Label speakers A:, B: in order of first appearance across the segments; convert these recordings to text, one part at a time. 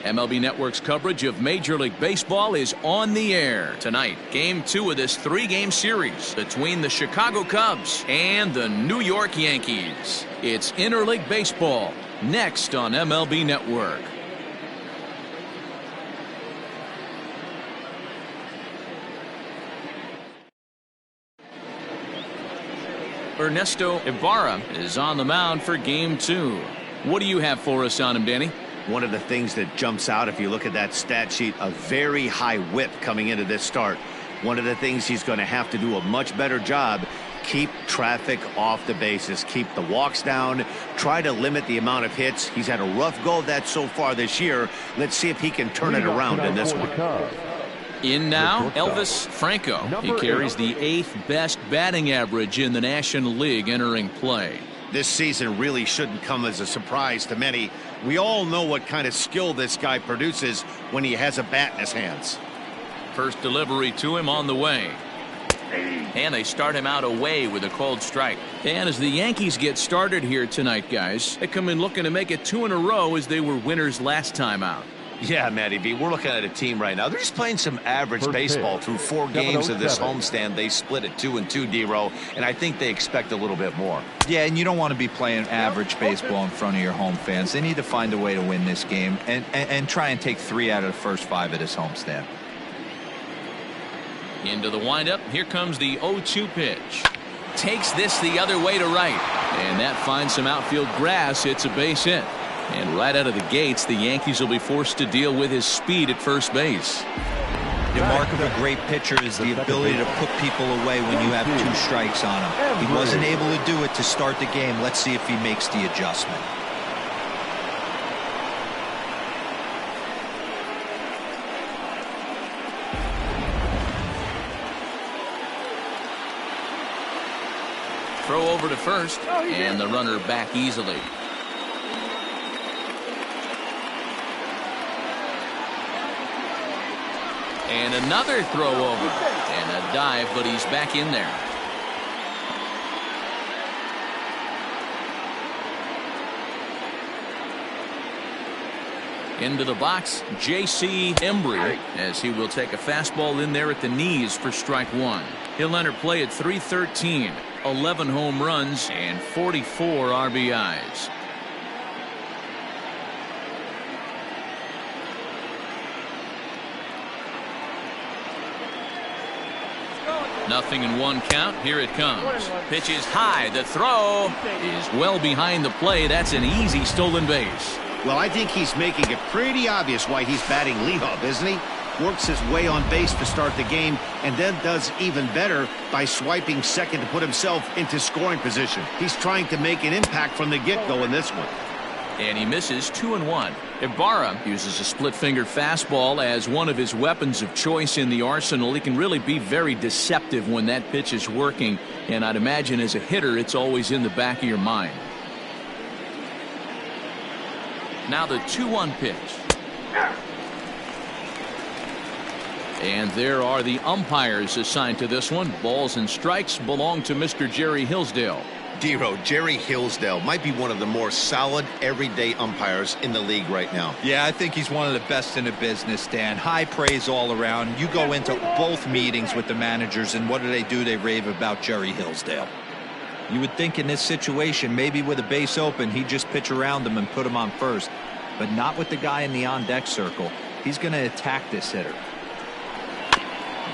A: MLB Network's coverage of Major League Baseball is on the air tonight. Game 2 of this 3-game series between the Chicago Cubs and the New York Yankees. It's Interleague Baseball next on MLB Network. Ernesto Ibarra is on the mound for Game 2. What do you have for us on him, Danny?
B: One of the things that jumps out, if you look at that stat sheet, a very high whip coming into this start. One of the things he's going to have to do a much better job, keep traffic off the bases, keep the walks down, try to limit the amount of hits. He's had a rough go of that so far this year. Let's see if he can turn it around in this one.
A: In now, Elvis Franco. He carries the 8th best batting average in the National League entering play.
B: This season really shouldn't come as a surprise to many. We all know what kind of skill this guy produces when he has a bat in his hands.
A: First delivery to him on the way. And they start him out away with a cold strike. And as the Yankees get started here tonight, guys, they come in looking to make it 2 in a row as they were winners last time out.
B: Yeah, Matty B, we're looking at a team right now. They're just playing some average baseball through 4 games of this homestand. They split it 2-2, D-Row, and I think they expect a little bit more.
C: Yeah, and you don't want to be playing average baseball in front of your home fans. They need to find a way to win this game and try and take 3 out of the first 5 of this homestand.
A: Into the windup. Here comes the 0-2 pitch. Takes this the other way to right. And that finds some outfield grass. It's a base hit. And right out of the gates, the Yankees will be forced to deal with his speed at first base.
C: The mark of a great pitcher is the ability to put people away when you have 2 strikes on him. He wasn't able to do it to start the game. Let's see if he makes the adjustment.
A: Throw over to first, and the runner back easily. And another throw over. And a dive, but he's back in there. Into the box, J.C. Embry, as he will take a fastball in there at the knees for strike 1. He'll enter play at .313, 11 home runs, and 44 RBIs. Nothing in 1 count. Here it comes. Pitch is high. The throw is well behind the play. That's an easy stolen base.
B: Well, I think he's making it pretty obvious why he's batting leadoff, isn't he? Works his way on base to start the game and then does even better by swiping second to put himself into scoring position. He's trying to make an impact from the get-go in this one.
A: And he misses 2-1. Ibarra uses a split-fingered fastball as one of his weapons of choice in the arsenal. He can really be very deceptive when that pitch is working, and I'd imagine as a hitter it's always in the back of your mind. Now the 2-1 pitch. And there are the umpires assigned to this one. Balls and strikes belong to Mr. Jerry Hillsdale.
B: D-Row, Jerry Hillsdale might be one of the more solid everyday umpires in the league right now.
C: Yeah, I think he's one of the best in the business, Dan. High praise all around. You go into both meetings with the managers, and what do? They rave about Jerry Hillsdale. You would think in this situation, maybe with a base open, he'd just pitch around him and put him on first. But not with the guy in the on-deck circle. He's going to attack this hitter.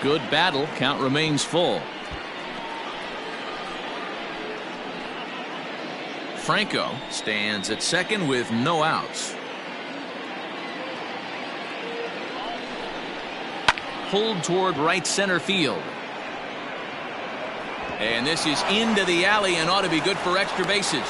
A: Good battle. Count remains full. Franco stands at second with no outs. Pulled toward right center field. And this is into the alley and ought to be good for extra bases.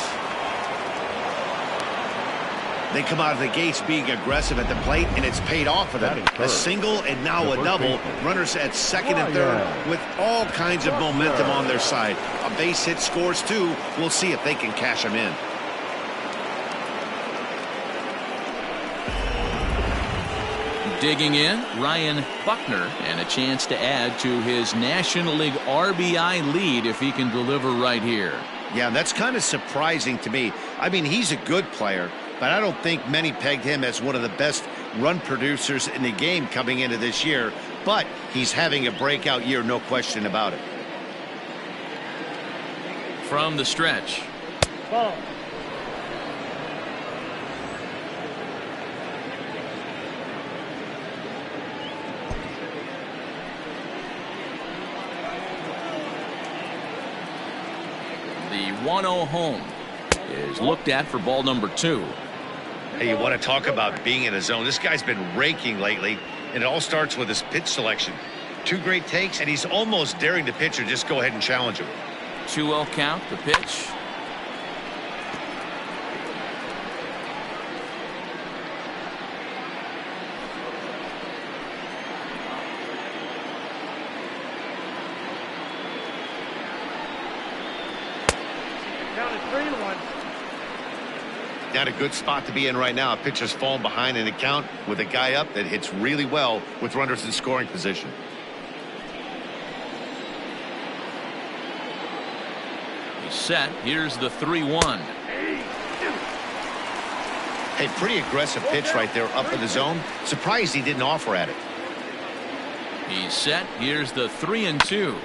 B: They come out of the gates being aggressive at the plate, and it's paid off for them. A single and now a double. Runners at second and third with all kinds of momentum on their side. A base hit scores 2. We'll see if they can cash them in.
A: Digging in, Ryan Buckner, and a chance to add to his National League RBI lead if he can deliver right here.
B: Yeah, that's kind of surprising to me. I mean, he's a good player, but I don't think many pegged him as one of the best run producers in the game coming into this year. But he's having a breakout year, no question about it.
A: From the stretch.
D: Ball.
A: The 1-0 home is looked at for ball number 2.
B: Hey, you want to talk about being in a zone? This guy's been raking lately, and it all starts with his pitch selection. 2 great takes, and he's almost daring the pitcher just go ahead and challenge him.
A: 2-0 count, the pitch.
D: Count is 3-1.
B: Not a good spot to be in right now. A pitcher's falling behind in the count with a guy up that hits really well with runners in scoring position.
A: He's set. Here's the 3-1.
B: Hey, pretty aggressive pitch right there up in the zone. Surprised he didn't offer at it.
A: He's set. Here's the 3-2.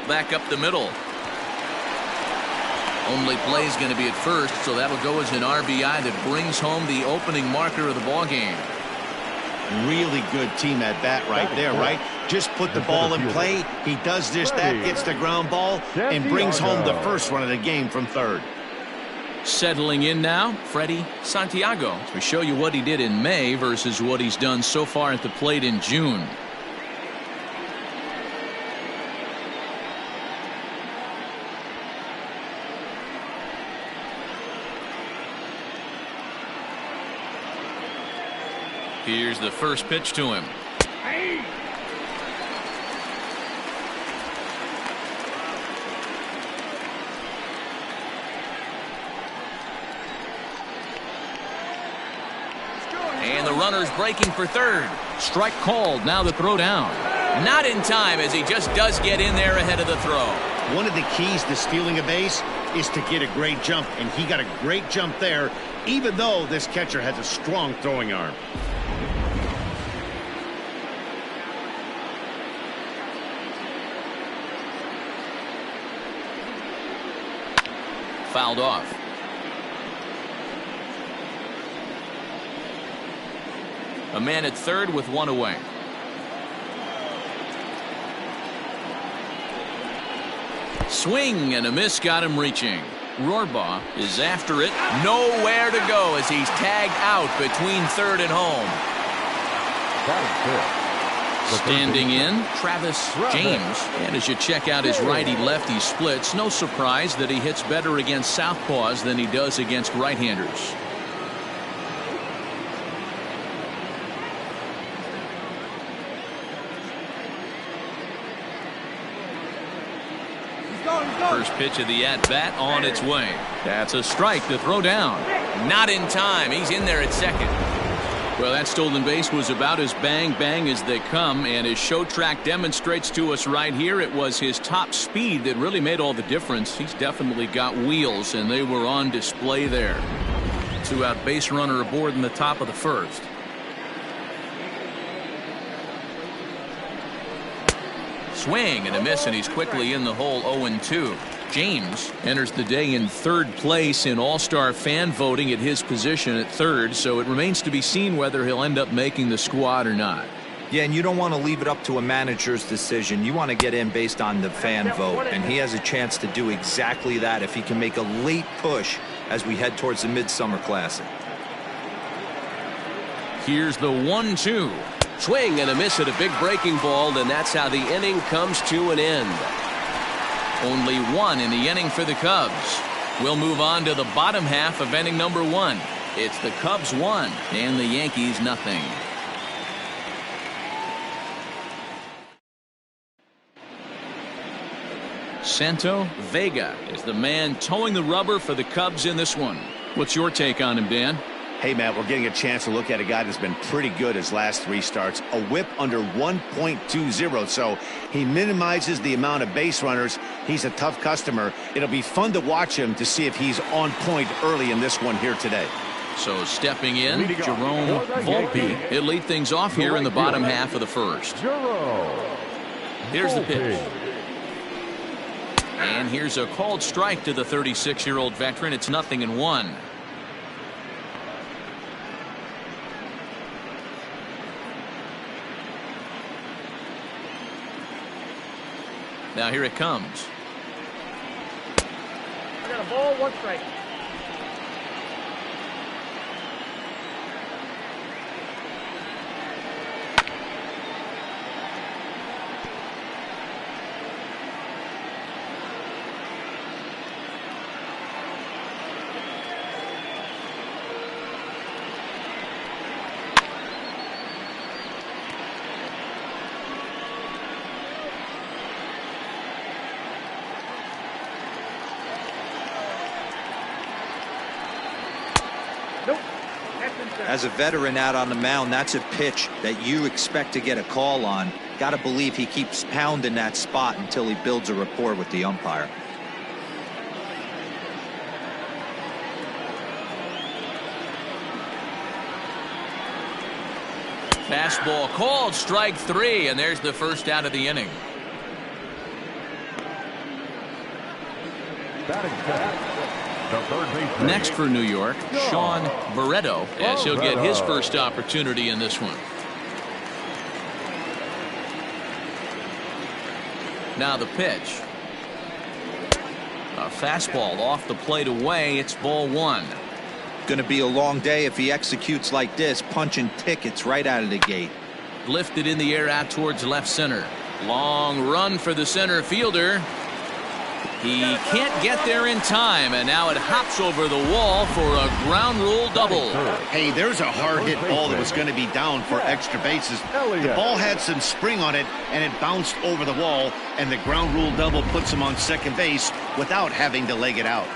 A: Back up the middle. Only play is going to be at first, so that'll go as an RBI that brings home the opening marker of the ball game.
B: Really good team at bat right there, right? Just put the ball in play. He does just that, gets the ground ball, and brings home the first run of the game from third.
A: Settling in now, Freddie Santiago, to show you what he did in May versus what he's done so far at the plate in June. Here's the first pitch to him. And the runner's breaking for third. Strike called. Now the throw down. Not in time, as he just does get in there ahead of the throw.
B: One of the keys to stealing a base is to get a great jump, and he got a great jump there, even though this catcher has a strong throwing arm.
A: Fouled off. A man at third with one away. Swing and a miss got him reaching. Rohrbaugh is after it. Nowhere to go as he's tagged out between third and home. Standing in, Travis James. And as you check out his righty-lefty splits, no surprise that he hits better against southpaws than he does against right-handers. First pitch of the at-bat on its way. That's a strike to throw down. Not in time. He's in there at second. Well, that stolen base was about as bang-bang as they come, and his show track demonstrates to us right here it was his top speed that really made all the difference. He's definitely got wheels, and they were on display there. 2-out base runner aboard in the top of the first. Swing and a miss, and he's quickly in the hole. 0-2. James enters the day in third place in All-Star fan voting at his position at third, so it remains to be seen whether he'll end up making the squad or not.
C: Yeah, and you don't want to leave it up to a manager's decision. You want to get in based on the fan vote, and he has a chance to do exactly that if he can make a late push as we head towards the Midsummer Classic.
A: Here's the 1-2. Swing and a miss at a big breaking ball, and that's how the inning comes to an end. Only one in the inning for the Cubs. We'll move on to the bottom half of inning number 1. It's the Cubs 1 and the Yankees nothing. Santo Vega is the man towing the rubber for the Cubs in this one. What's your take on him, Dan?
B: Hey, Matt, we're getting a chance to look at a guy that's been pretty good his last 3 starts. A whip under 1.20, so he minimizes the amount of base runners. He's a tough customer. It'll be fun to watch him to see if he's on point early in this one here today.
A: So stepping in, Jerome Volpe. He'll lead things off here in the bottom half of the first. Here's the pitch. And here's a called strike to the 36-year-old veteran. It's 0-1. Now here it comes.
D: I got a ball, 1 strike.
C: As a veteran out on the mound, that's a pitch that you expect to get a call on. Got to believe he keeps pounding that spot until he builds a rapport with the umpire.
A: Fastball called, strike 3, and there's the first out of the inning. Next for New York, Sean Barreto, as he'll get his first opportunity in this one. Now the pitch. A fastball off the plate away. It's ball 1.
C: Going to be a long day if he executes like this, punching tickets right out of the gate.
A: Lifted in the air out towards left center. Long run for the center fielder. He can't get there in time, and now it hops over the wall for a ground rule double.
B: Hey, there's a hard hit ball that was going to be down for extra bases. The ball had some spring on it, and it bounced over the wall, and the ground rule double puts him on second base without having to leg it out.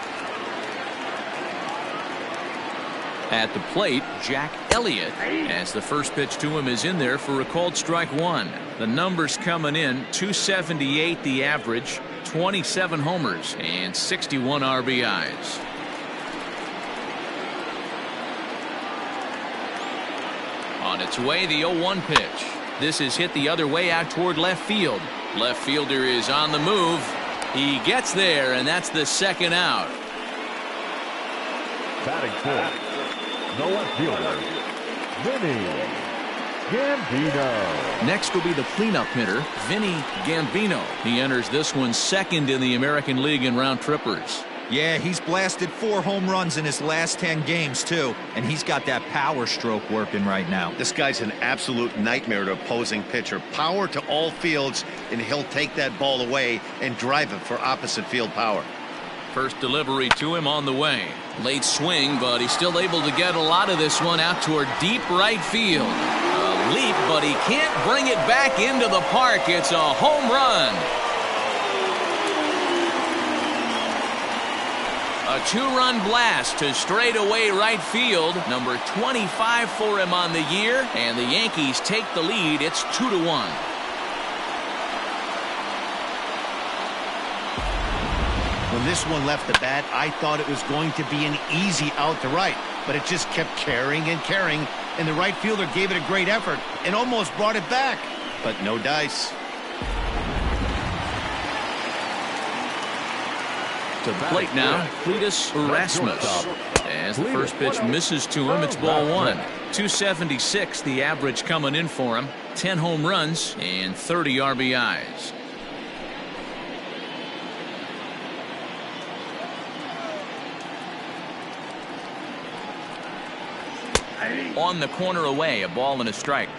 A: At the plate, Jack Elliott, as the first pitch to him is in there for a called strike 1. The numbers coming in, 278 the average, 27 homers, and 61 RBIs. On its way, the 0-1 pitch. This is hit the other way out toward left field. Left fielder is on the move. He gets there, and that's the second out.
E: Batting fourth, the left fielder, Vinny Gambino.
A: Next will be the cleanup hitter, Vinny Gambino. He enters this one second in the American League in round trippers.
C: Yeah, he's blasted 4 home runs in his last 10 games, too. And he's got that power stroke working right now.
B: This guy's an absolute nightmare to opposing pitcher. Power to all fields, and he'll take that ball away and drive it for opposite field power.
A: First delivery to him on the way. Late swing, but he's still able to get a lot of this one out toward deep right field. A leap, but he can't bring it back into the park. It's a home run. A 2-run blast to straightaway right field. Number 25 for him on the year, and the Yankees take the lead. It's 2-1.
B: When this one left the bat, I thought it was going to be an easy out to right, but it just kept carrying and carrying, and the right fielder gave it a great effort and almost brought it back, but no dice.
A: To the plate now, Cletus Erasmus. As the first pitch misses to him, it's ball 1. 276 the average coming in for him. 10 home runs and 30 RBIs. On the corner away, a ball and a strike.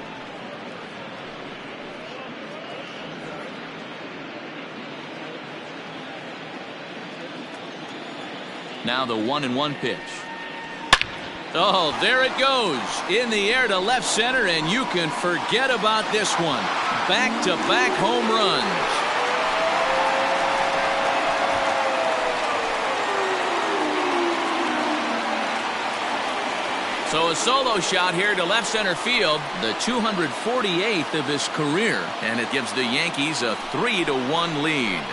A: Now the 1-1 pitch. Oh, there it goes. In the air to left center, and you can forget about this one. Back-to-back home runs. So a solo shot here to left center field, the 248th of his career, and it gives the Yankees a 3-1 lead.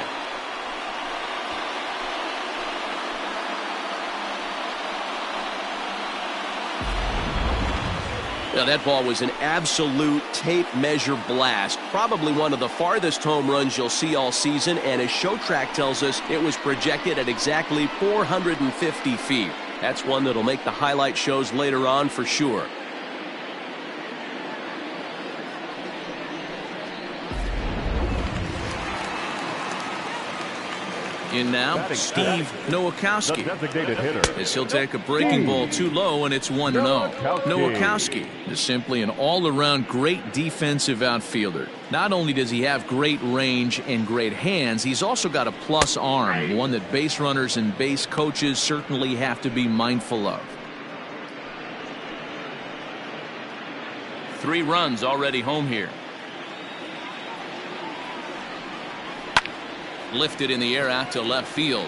F: Now that ball was an absolute tape measure blast. Probably one of the farthest home runs you'll see all season, and as Show Track tells us, it was projected at exactly 450 feet. That's one that'll make the highlight shows later on for sure.
A: In now, Steve Nowakowski,
E: designated hitter,
A: as he'll take a breaking ball too low, and it's 1-0. Nowakowski is simply an all-around great defensive outfielder. Not only does he have great range and great hands, he's also got a plus arm, one that base runners and base coaches certainly have to be mindful of. 3 runs already home here. Lifted in the air out to left field.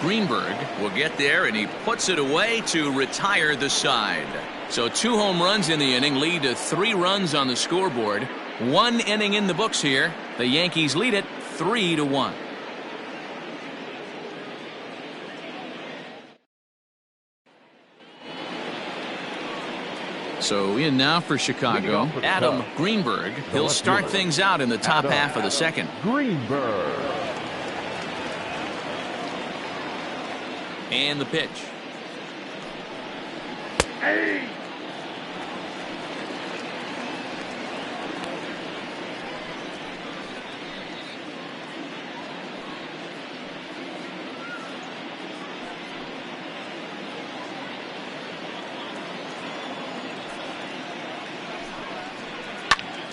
A: Greenberg will get there, and he puts it away to retire the side. So 2 home runs in the inning lead to 3 runs on the scoreboard. 1 inning in the books here. The Yankees lead it 3-1. So in now for Chicago, Adam Greenberg. He'll start things out in the top half of the second.
E: Greenberg.
A: And the pitch.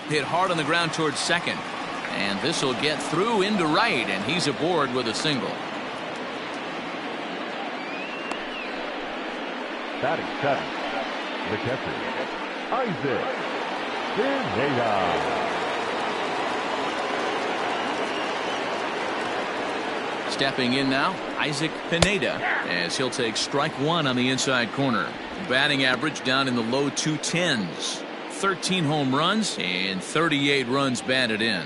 A: Hit hard on the ground towards second. And this will get through into right, and he's aboard with a single.
E: Batting 7, the catcher, Isaac Pineda.
A: Stepping in now, Isaac Pineda, as he'll take strike 1 on the inside corner. Batting average down in the low 210s. 13 home runs and 38 runs batted in.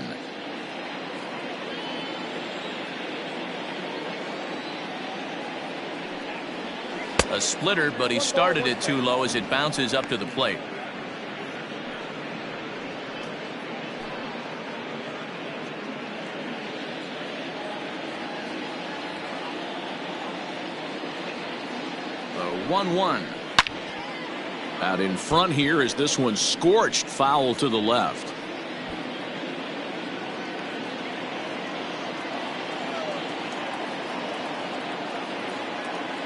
A: A splitter, but he started it too low as it bounces up to the plate. The 1-1. Out in front here is this one scorched foul to the left.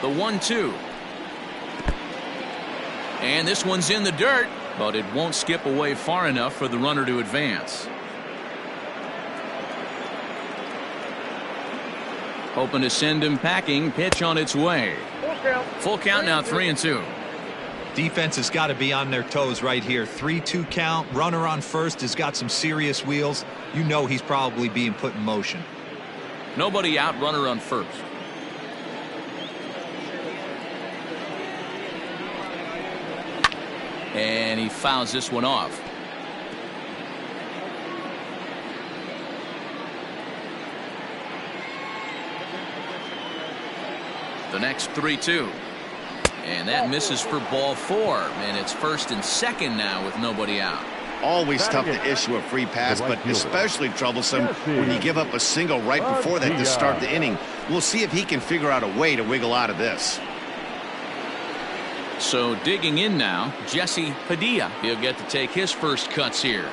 A: The 1-2. And this one's in the dirt, but it won't skip away far enough for the runner to advance. Hoping to send him packing. Pitch on its way. Full count now, 3-2.
C: Defense has got to be on their toes right here. 3-2 count. Runner on first has got some serious wheels. You know he's probably being put in motion.
A: Nobody out, runner on first. And he fouls this one off. The next 3-2. And that misses for ball 4. And it's first and second now with nobody out.
B: Always tough to issue a free pass, but especially troublesome when you give up a single right before that to start the inning. We'll see if he can figure out a way to wiggle out of this.
A: So digging in now, Jesse Padilla. He'll get to take his first cuts here.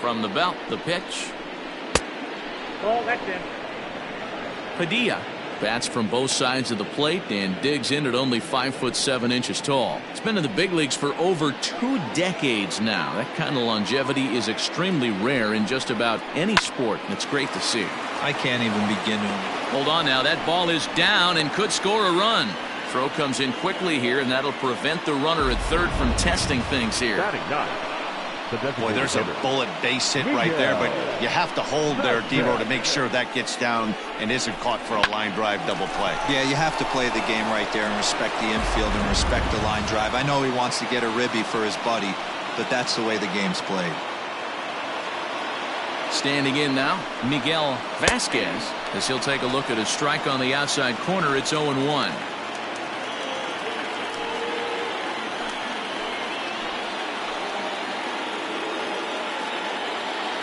A: From the belt, the pitch.
D: Ball, that's in.
A: Padilla bats from both sides of the plate and digs in at only 5'7" tall. It's been in the big leagues for over 2 decades now. That kind of longevity is extremely rare in just about any sport, and it's great to see.
C: I can't even begin to.
A: Hold on now, that ball is down and could score a run. Throw comes in quickly here, and that'll prevent the runner at third from testing things here.
E: Batting 9, The
B: Boy, there's a bullet base hit right there, but you have to hold there, Devo, to make sure that gets down and isn't caught for a line drive double play.
C: Yeah, you have to play the game right there and respect the infield and respect the line drive. I know he wants to get a ribby for his buddy, but that's the way the game's played.
A: Standing in now, Miguel Vasquez, as he'll take a look at a strike on the outside corner. It's 0-1.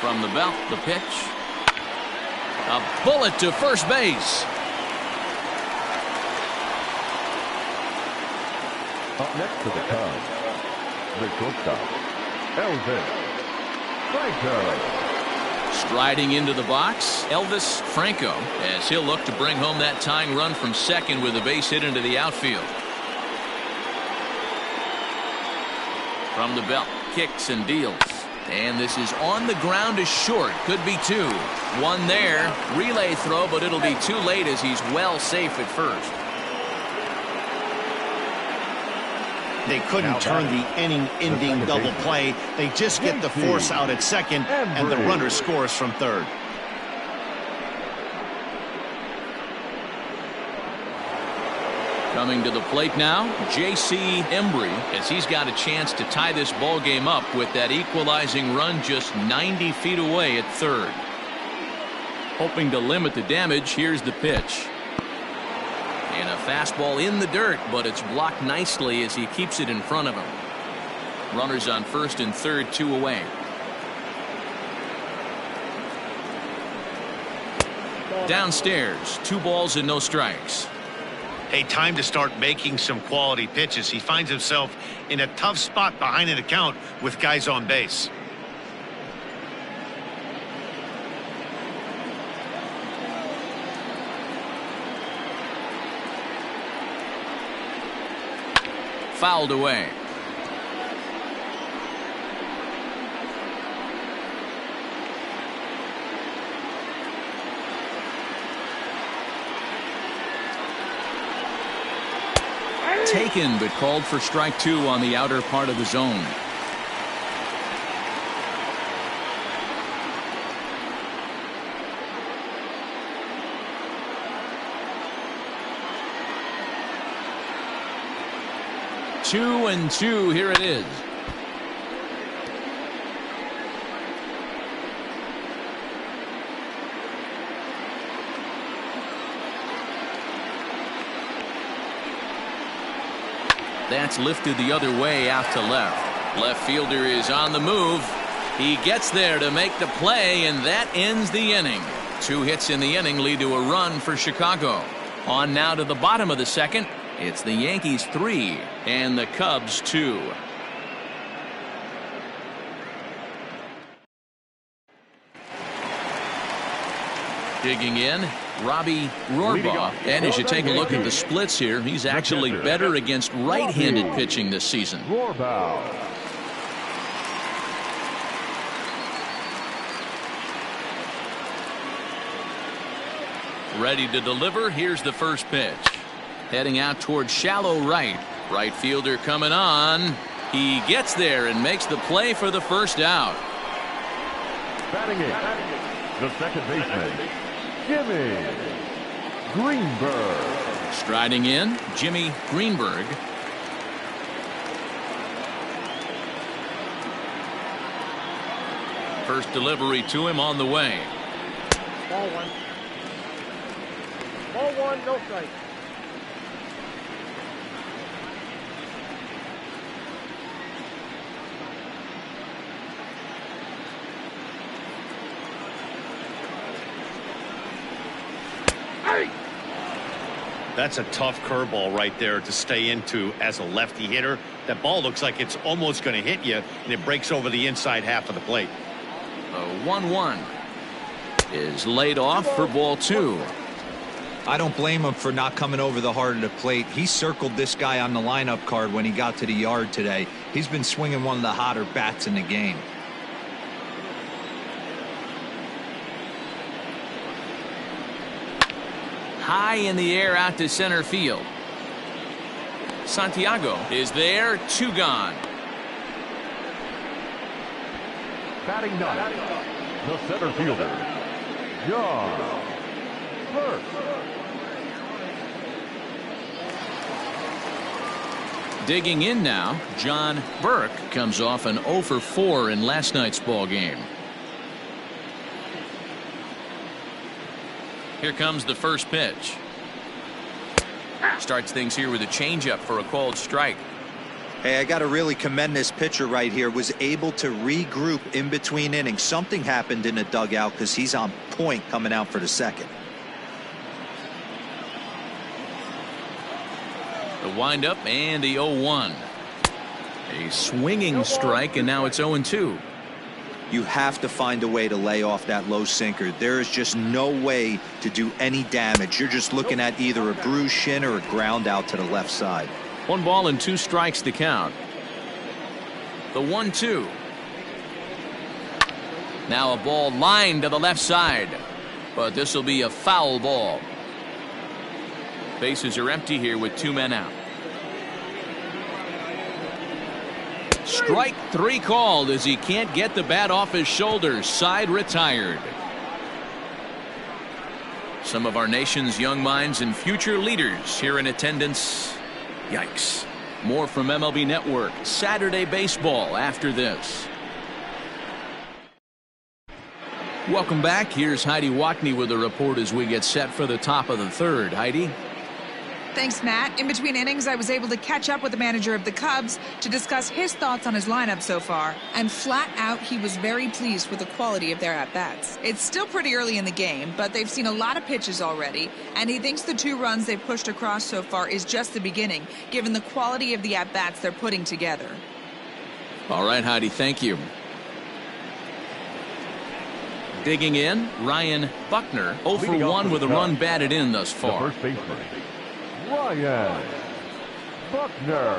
A: From the belt, the pitch. A bullet to first base.
E: Up next to the Cubs, the shortstop, Elvis Franco.
A: Striding into the box, Elvis Franco, as he'll look to bring home that tying run from second with a base hit into the outfield. From the belt, kicks and deals. And this is on the ground to short. Could be two. One there. Relay throw, but it'll be too late as he's well safe at first.
B: They couldn't turn the inning-ending double play. They just get the force out at second, and the runner scores from third.
A: Coming to the plate now, J.C. Embry, as he's got a chance to tie this ball game up with that equalizing run just 90 feet away at third. Hoping to limit the damage, here's the pitch. And a fastball in the dirt, but it's blocked nicely as he keeps it in front of him. Runners on first and third, 2 away. Downstairs, 2 balls and no strikes.
B: Hey, time to start making some quality pitches. He finds himself in a tough spot behind an account with guys on base.
A: Fouled away. Taken, but called for strike 2 on the outer part of the zone. Two and two, here it is. That's lifted the other way out to left. Left fielder is on the move. He gets there to make the play, and that ends the inning. 2 hits in the inning lead to a run for Chicago. On now to the bottom of the second. It's the Yankees 3 and the Cubs 2. Digging in, Robbie Rohrbaugh. And as you take a look at the splits here, he's actually better against right-handed pitching this season. Ready to deliver. Here's the first pitch. Heading out towards shallow right. Right fielder coming on. He gets there and makes the play for the first out.
E: Batting in, the second baseman, Jimmy Greenberg.
A: Striding in, Jimmy Greenberg. First delivery to him on the way.
D: Ball 1. Ball 1, no strike.
B: That's a tough curveball right there to stay into as a lefty hitter. That ball looks like it's almost going to hit you, and it breaks over the inside half of the plate.
A: The 1-1 is laid off for ball 2.
C: I don't blame him for not coming over the heart of the plate. He circled this guy on the lineup card when he got to the yard today. He's been swinging one of the hotter bats in the game.
A: High in the air out to center field. Santiago is there, 2 gone.
E: Batting ninth, the center fielder, John Burke.
A: Digging in now, John Burke comes off an 0 for 4 in last night's ball game. Here comes the first pitch. Starts things here with a changeup for a called strike.
C: Hey, I got to really commend this pitcher right here. Was able to regroup in between innings. Something happened in the dugout because he's on point coming out for the second.
A: The windup and the 0-1. A swinging strike, and now it's 0-2.
C: You have to find a way to lay off that low sinker. There is just no way to do any damage. You're just looking at either a bruised shin or a ground out to the left side.
A: 1 ball and 2 strikes to count. The 1-2. Now a ball lined to the left side, but this will be a foul ball. Bases are empty here with 2 men out. Strike 3 called as he can't get the bat off his shoulders. Side retired. Some of our nation's young minds and future leaders here in attendance. Yikes. More from MLB Network Saturday Baseball after this. Welcome back. Here's Heidi Watney with a report as we get set for the top of the third. Heidi.
G: Thanks, Matt. In between innings, I was able to catch up with the manager of the Cubs to discuss his thoughts on his lineup so far. And flat out, he was very pleased with the quality of their at-bats. It's still pretty early in the game, but they've seen a lot of pitches already. And he thinks the 2 runs they've pushed across so far is just the beginning, given the quality of the at-bats they're putting together.
A: All right, Heidi, thank you. Digging in, Ryan Buckner, 0 for 1 with a run batted in thus far.
E: The first baseman, Ryan Buckner.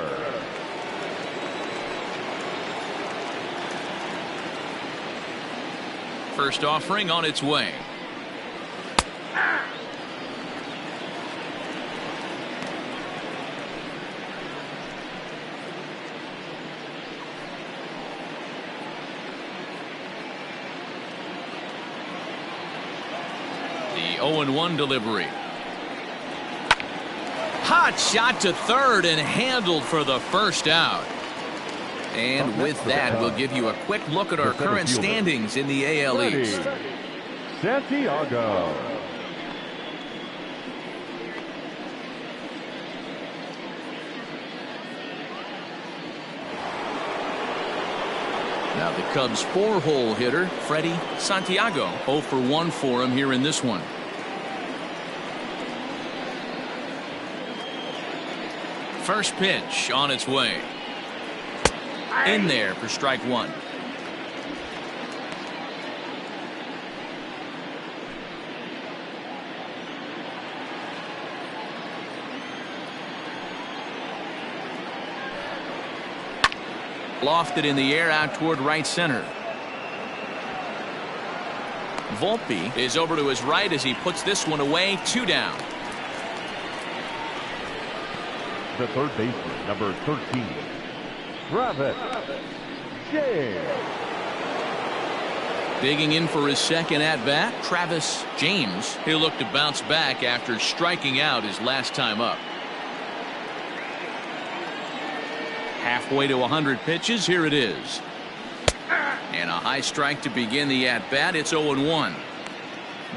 A: First offering on its way. The 0-1 delivery. Hot shot to third and handled for the first out. And with that, we'll give you a quick look at our current standings in the AL East.
E: Santiago.
A: Now the Cubs' 4-hole hitter, Freddie Santiago, 0 for 1 for him here in this one. First pitch on its way. In there for strike 1. Lofted in the air out toward right center. Volpe is over to his right as he puts this one away. 2 down.
E: The third baseman, number 13, Travis James.
A: Digging in for his second at-bat, Travis James. He'll look to bounce back after striking out his last time up. Halfway to 100 pitches, here it is. And a high strike to begin the at-bat. It's 0-1.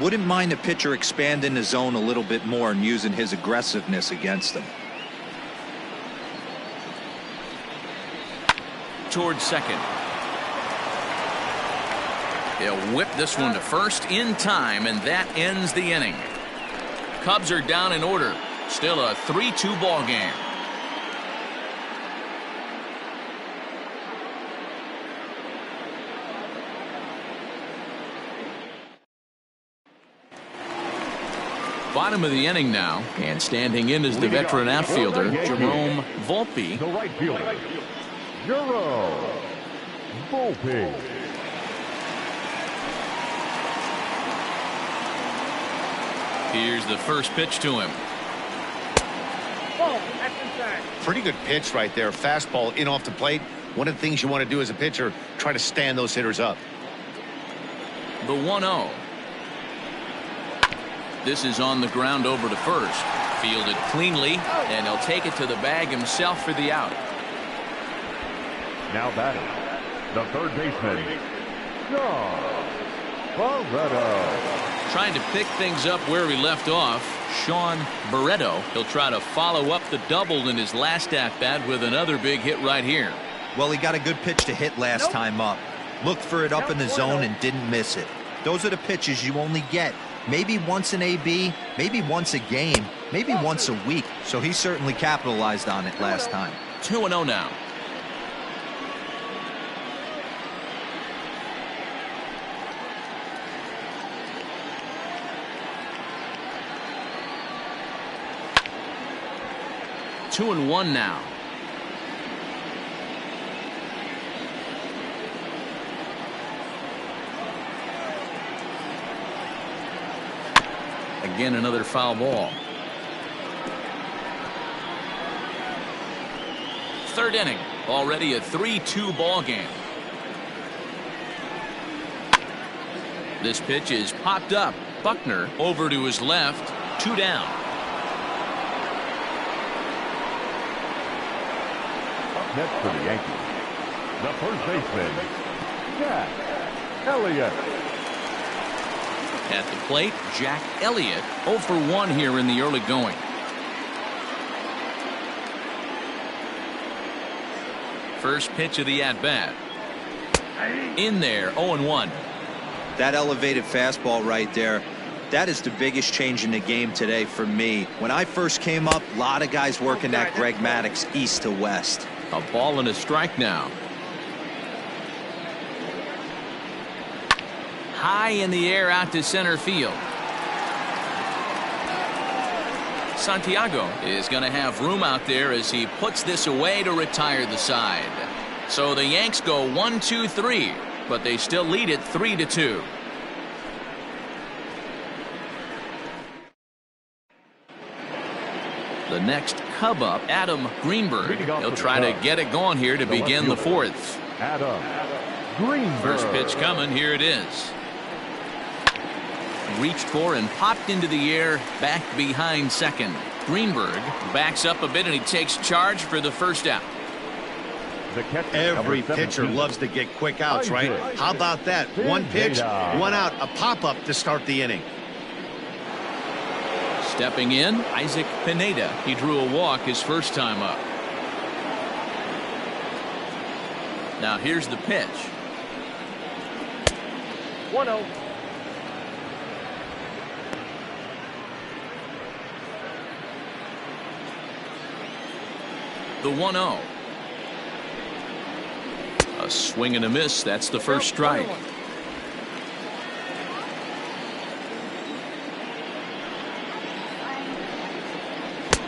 C: Wouldn't mind the pitcher expanding the zone a little bit more and using his aggressiveness against them.
A: Towards second. They'll whip this one to first in time, and that ends the inning. Cubs are down in order. Still a 3-2 ball game. Bottom of the inning now, and standing in is the veteran outfielder, Jerome Volpe.
E: The right fielder, Jerome Volpe.
A: Here's the first pitch to him.
D: Oh, that's inside.
B: Pretty good pitch right there. Fastball in off the plate. One of the things you want to do as a pitcher, try to stand those hitters up.
A: The 1-0. This is on the ground over to first. Fielded cleanly, and he'll take it to the bag himself for the out.
E: Now batting, the third baseman, Sean Barreto.
A: Trying to pick things up where he left off, Sean Barreto. He'll try to follow up the double in his last at-bat with another big hit right here.
C: Well, he got a good pitch to hit last time up. Looked for it up in the zone and didn't miss it. Those are the pitches you only get maybe once in AB, maybe once a game, maybe once a week. So he certainly capitalized on it last time.
A: 2-0 now. Two and one now. Again, another foul ball. Third inning, already a 3-2 ball game. This pitch is popped up. Buckner over to his left, 2 down.
E: Up next for the Yankees, the first baseman, Jack Elliott.
A: At the plate, Jack Elliott 0 for 1 here in the early going. First pitch of the at-bat. In there, 0-1.
C: That elevated fastball right there, that is the biggest change in the game today for me. When I first came up, a lot of guys working that Greg Maddux east to west.
A: A ball and a strike now. High in the air out to center field. Santiago is going to have room out there as he puts this away to retire the side. So the Yanks go 1-2-3, but they still lead it 3-2. The next Cub up, Adam Greenberg. He'll try to get it going here to begin the fourth.
E: Adam Greenberg.
A: First pitch coming. Here it is. Reached for and popped into the air back behind second. Greenberg backs up a bit and he takes charge for the first out.
B: Every pitcher loves to get quick outs, right? How about that? One pitch, one out, a pop-up to start the inning.
A: Stepping in, Isaac Pineda. He drew a walk his first time up. Now here's the pitch.
D: 1-0.
A: The 1-0. A swing and a miss. That's the first strike.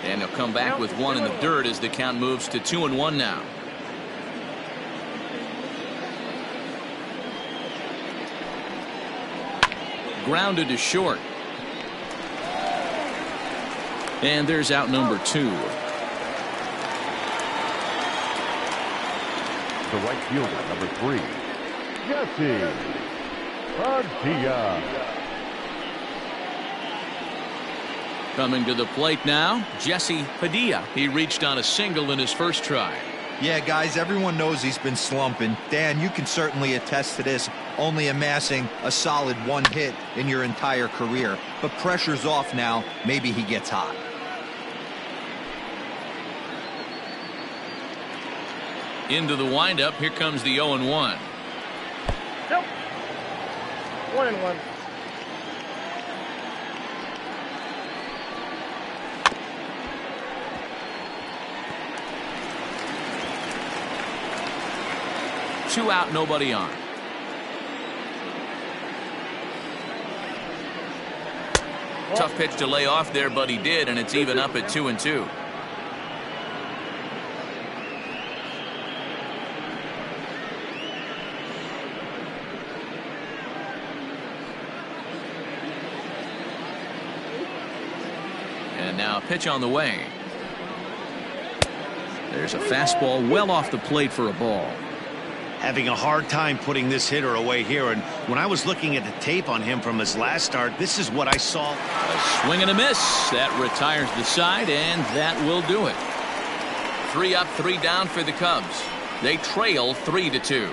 A: And he'll come back with one in the dirt as the count moves to 2-1 now. Grounded to short. And there's out number 2.
E: The right fielder, number 3, Jesse Padilla.
A: Coming to the plate now, Jesse Padilla. He reached on a single in his first try.
C: Yeah, guys, everyone knows he's been slumping. Dan, you can certainly attest to this, only amassing a solid 1 hit in your entire career. But pressure's off now. Maybe he gets hot.
A: Into the windup. Here comes the 0-1.
D: Nope. 1-1.
A: Two out, nobody on. Tough pitch to lay off there, but he did, and it's even up at 2-2. And now a pitch on the way. There's a fastball well off the plate for a ball.
B: having a hard time putting this hitter away here. And when I was looking at the tape on him from his last start, this is what I saw.
A: A swing and a miss. That retires the side, and that will do it. 3 up, 3 down for the Cubs. They trail 3-2.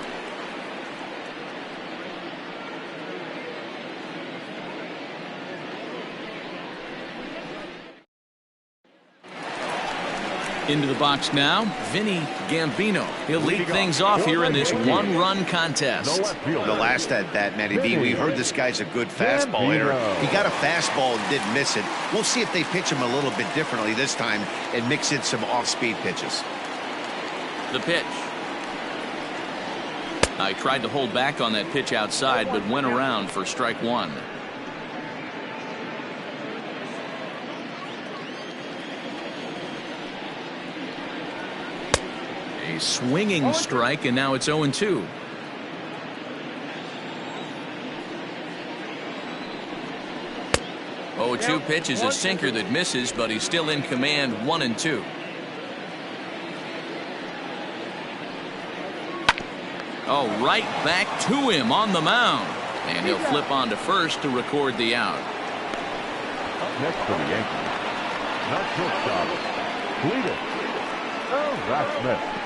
A: Into the box now, Vinny Gambino. He'll lead things off here in this one-run contest.
B: The last at bat, Matty B, we heard this guy's a good fastball hitter. He got a fastball and didn't miss it. We'll see if they pitch him a little bit differently this time and mix in some off-speed pitches.
A: The pitch. I tried to hold back on that pitch outside, but went around for strike 1. A swinging strike, and now it's 0-2. Oh, 2 pitch is a sinker that misses, but he's still in command. 1-2. Oh, right back to him on the mound. And he'll flip on to first to record the out.
E: Up next for the Yankees, not shortstop, Erasmus.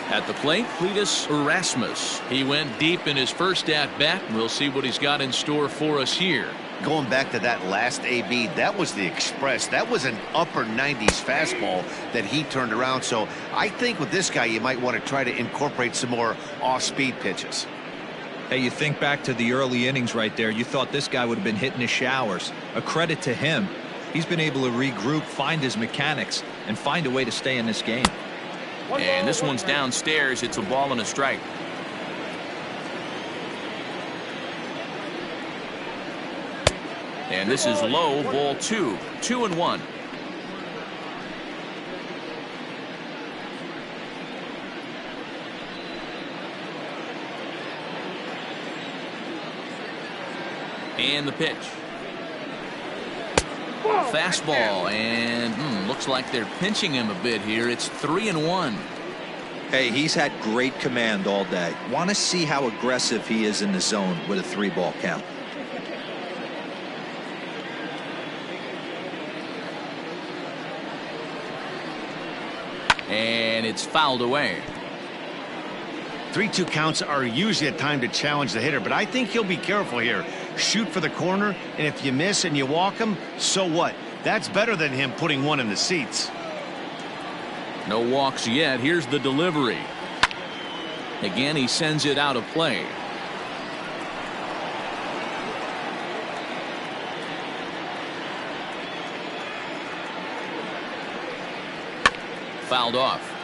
A: At the plate, Cletus Erasmus. He went deep in his first at-bat. We'll see what he's got in store for us here.
B: Going back to that last AB, that was the express. That was an upper 90s fastball that he turned around. So I think with this guy, you might want to try to incorporate some more off-speed pitches.
C: Hey, you think back to the early innings right there. You thought this guy would have been hitting his showers. A credit to him. He's been able to regroup, find his mechanics, and find a way to stay in this game.
A: And this one's downstairs. It's a ball and a strike. And this is low, ball 2. 2-1. And the pitch. Fastball, and looks like they're pinching him a bit here. It's 3-1.
C: Hey, he's had great command all day. Want to see how aggressive he is in the zone with a 3-ball count.
A: And it's fouled away.
B: 3-2 counts are usually a time to challenge the hitter, but I think he'll be careful here. Shoot for the corner, and if you miss and you walk him, so what? That's better than him putting one in the seats.
A: No walks yet. Here's the delivery. Again, he sends it out of play. Fouled off.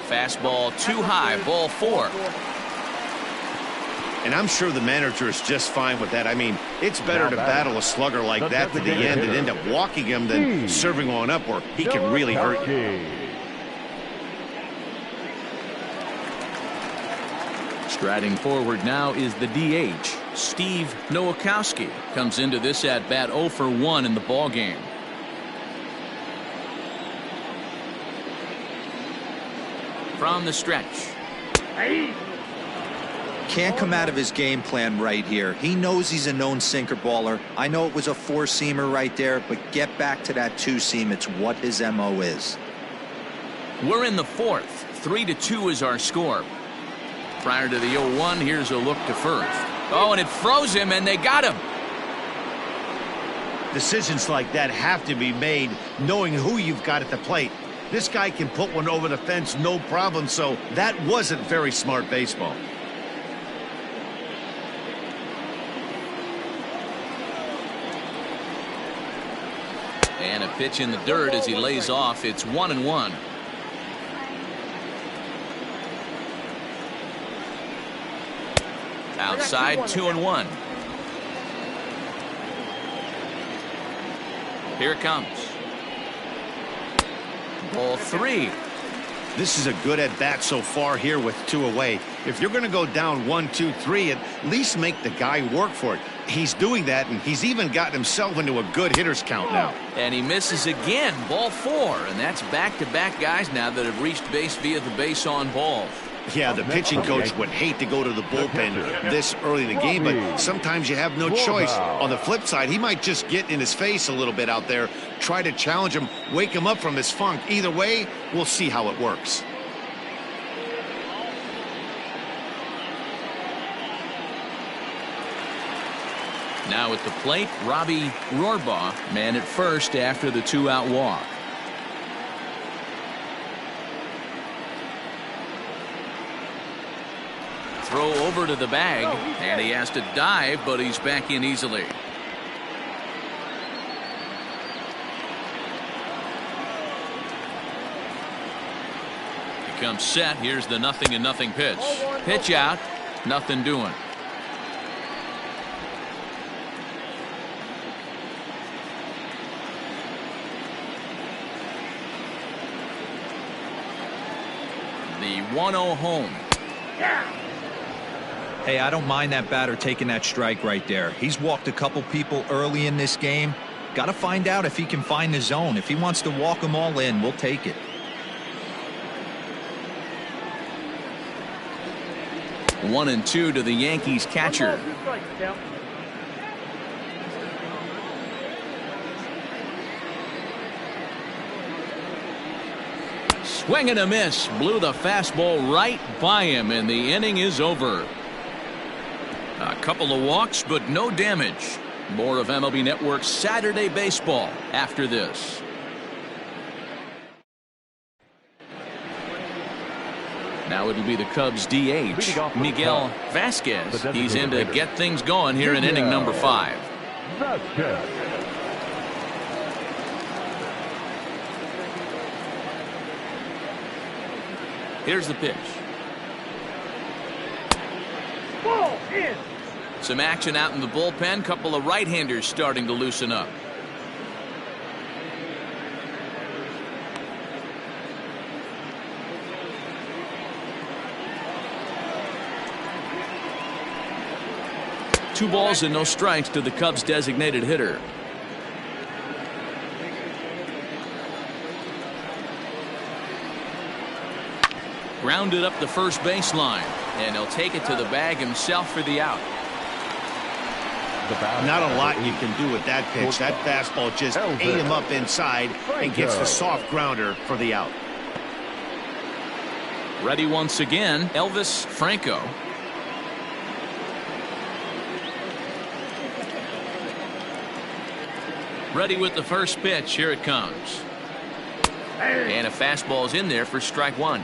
A: Fastball too high, ball 4.
B: And I'm sure the manager is just fine with that. I mean, it's better to battle a slugger like that to the end and end up walking him than serving one up where he can really hurt you.
A: Striding forward now is the DH. Steve Nowakowski comes into this at-bat 0 for 1 in the ballgame. From the stretch.
C: Can't come out of his game plan right here. He knows he's a known sinker baller. I know it was a 4-seamer right there, but get back to that 2-seam. It's what his MO is.
A: We're in the 4th. 3-2 is our score. Prior to the 0-1, here's a look to first. Oh, and it froze him, and they got him.
B: Decisions like that have to be made knowing who you've got at the plate. This guy can put one over the fence no problem, so that wasn't very smart baseball.
A: And a pitch in the dirt as he lays off. It's 1-1. Outside, 2-1. Here it comes. Ball 3.
B: This is a good at-bat so far here with 2 away. If you're going to go down 1, 2, 3, at least make the guy work for it. He's doing that, and he's even gotten himself into a good hitter's count now.
A: And he misses again, ball 4, and that's back-to-back guys now that have reached base via the base on ball.
B: Yeah, the pitching coach would hate to go to the bullpen this early in the game, but sometimes you have no choice. On the flip side, he might just get in his face a little bit out there, try to challenge him, wake him up from his funk. Either way, we'll see how it works.
A: Now at the plate, Robbie Rohrbaugh, man at first after the 2-out walk. Throw over to the bag, and he has to dive, but he's back in easily. He comes set. Here's the 0-0 pitch. Pitch out, nothing doing. The 1-0 home.
C: Hey, I don't mind that batter taking that strike right there. He's walked a couple people early in this game. Got to find out if he can find the zone. If he wants to walk them all in, we'll take it.
A: 1-2 to the Yankees catcher. Swing and a miss. Blew the fastball right by him, and the inning is over. A couple of walks, but no damage. More of MLB Network's Saturday Baseball after this. Now it'll be the Cubs DH, Miguel Vasquez. He's in to get things going here in inning number 5. Here's the pitch.
D: Ball in.
A: Some action out in the bullpen. Couple of right-handers starting to loosen up. Two balls and no strikes to the Cubs designated hitter. Grounded up the first baseline, and he'll take it to the bag himself for the out.
B: Not a lot you can do with that pitch. That fastball just ate him up inside and gets the soft grounder for the out.
A: Ready once again, Elvis Franco. Ready with the first pitch. Here it comes. And a fastball's in there for strike 1.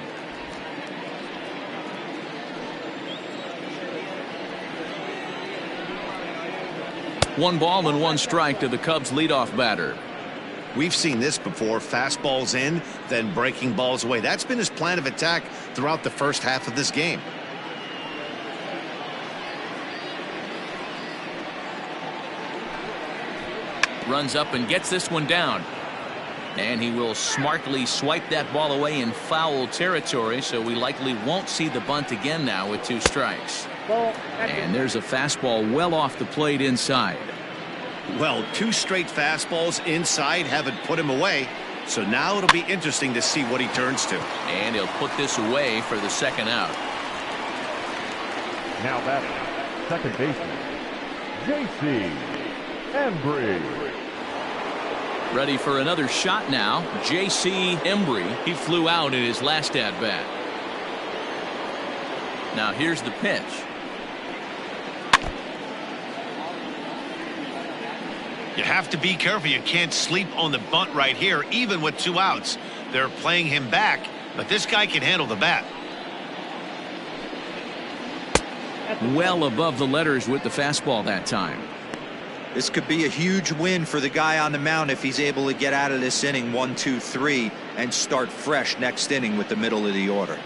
A: One ball and one strike to the Cubs leadoff batter.
B: We've seen this before. Fastballs in, then breaking balls away. That's been his plan of attack throughout the first half of this game.
A: Runs up and gets this one down. And he will smartly swipe that ball away in foul territory, so we likely won't see the bunt again now with 2 strikes. And there's a fastball well off the plate inside.
B: Well, 2 straight fastballs inside haven't put him away. So now it'll be interesting to see what he turns to.
A: And he'll put this away for the second out.
E: Now batting, second baseman, J.C. Embry.
A: Ready for another shot now. J.C. Embry. He flew out in his last at-bat. Now here's the pitch.
B: You have to be careful. You can't sleep on the bunt right here, even with 2 outs. They're playing him back, but this guy can handle the bat.
A: Well above the letters with the fastball that time.
C: This could be a huge win for the guy on the mound if he's able to get out of this inning 1, 2, 3 and start fresh next inning with the middle of the order.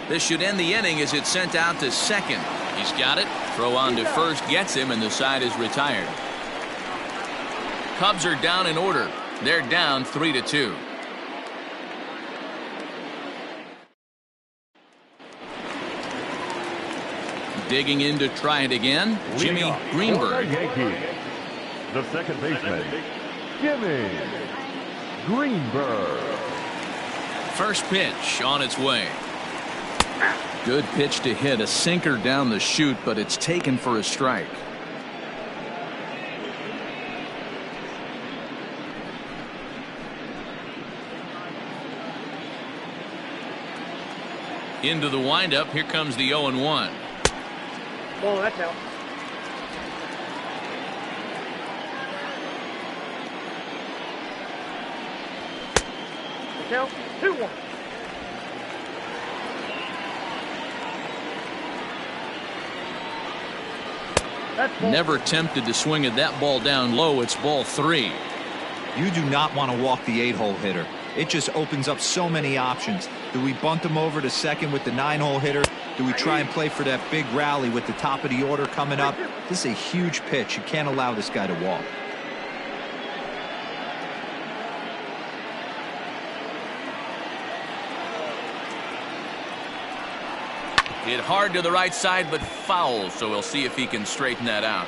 A: This should end the inning as it's sent out to second. He's got it. Throw on to first gets him, and the side is retired. Cubs are down in order. They're down 3-2. Digging in to try it again, Jimmy Greenberg.
E: Yankees, the second baseman, Jimmy Greenberg.
A: First pitch on its way. Good pitch to hit, a sinker down the chute, but it's taken for a strike. Into the windup, here comes the 0-1.
D: Oh, that's out. Count 2-1.
A: Never tempted to swing at that ball down low. It's ball 3.
C: You do not want to walk the 8-hole hitter. It just opens up so many options. Do we bunt him over to second with the 9-hole hitter? Do we try and play for that big rally with the top of the order coming up? This is a huge pitch. You can't allow this guy to walk.
A: Hit hard to the right side, but foul, so we'll see if he can straighten that out.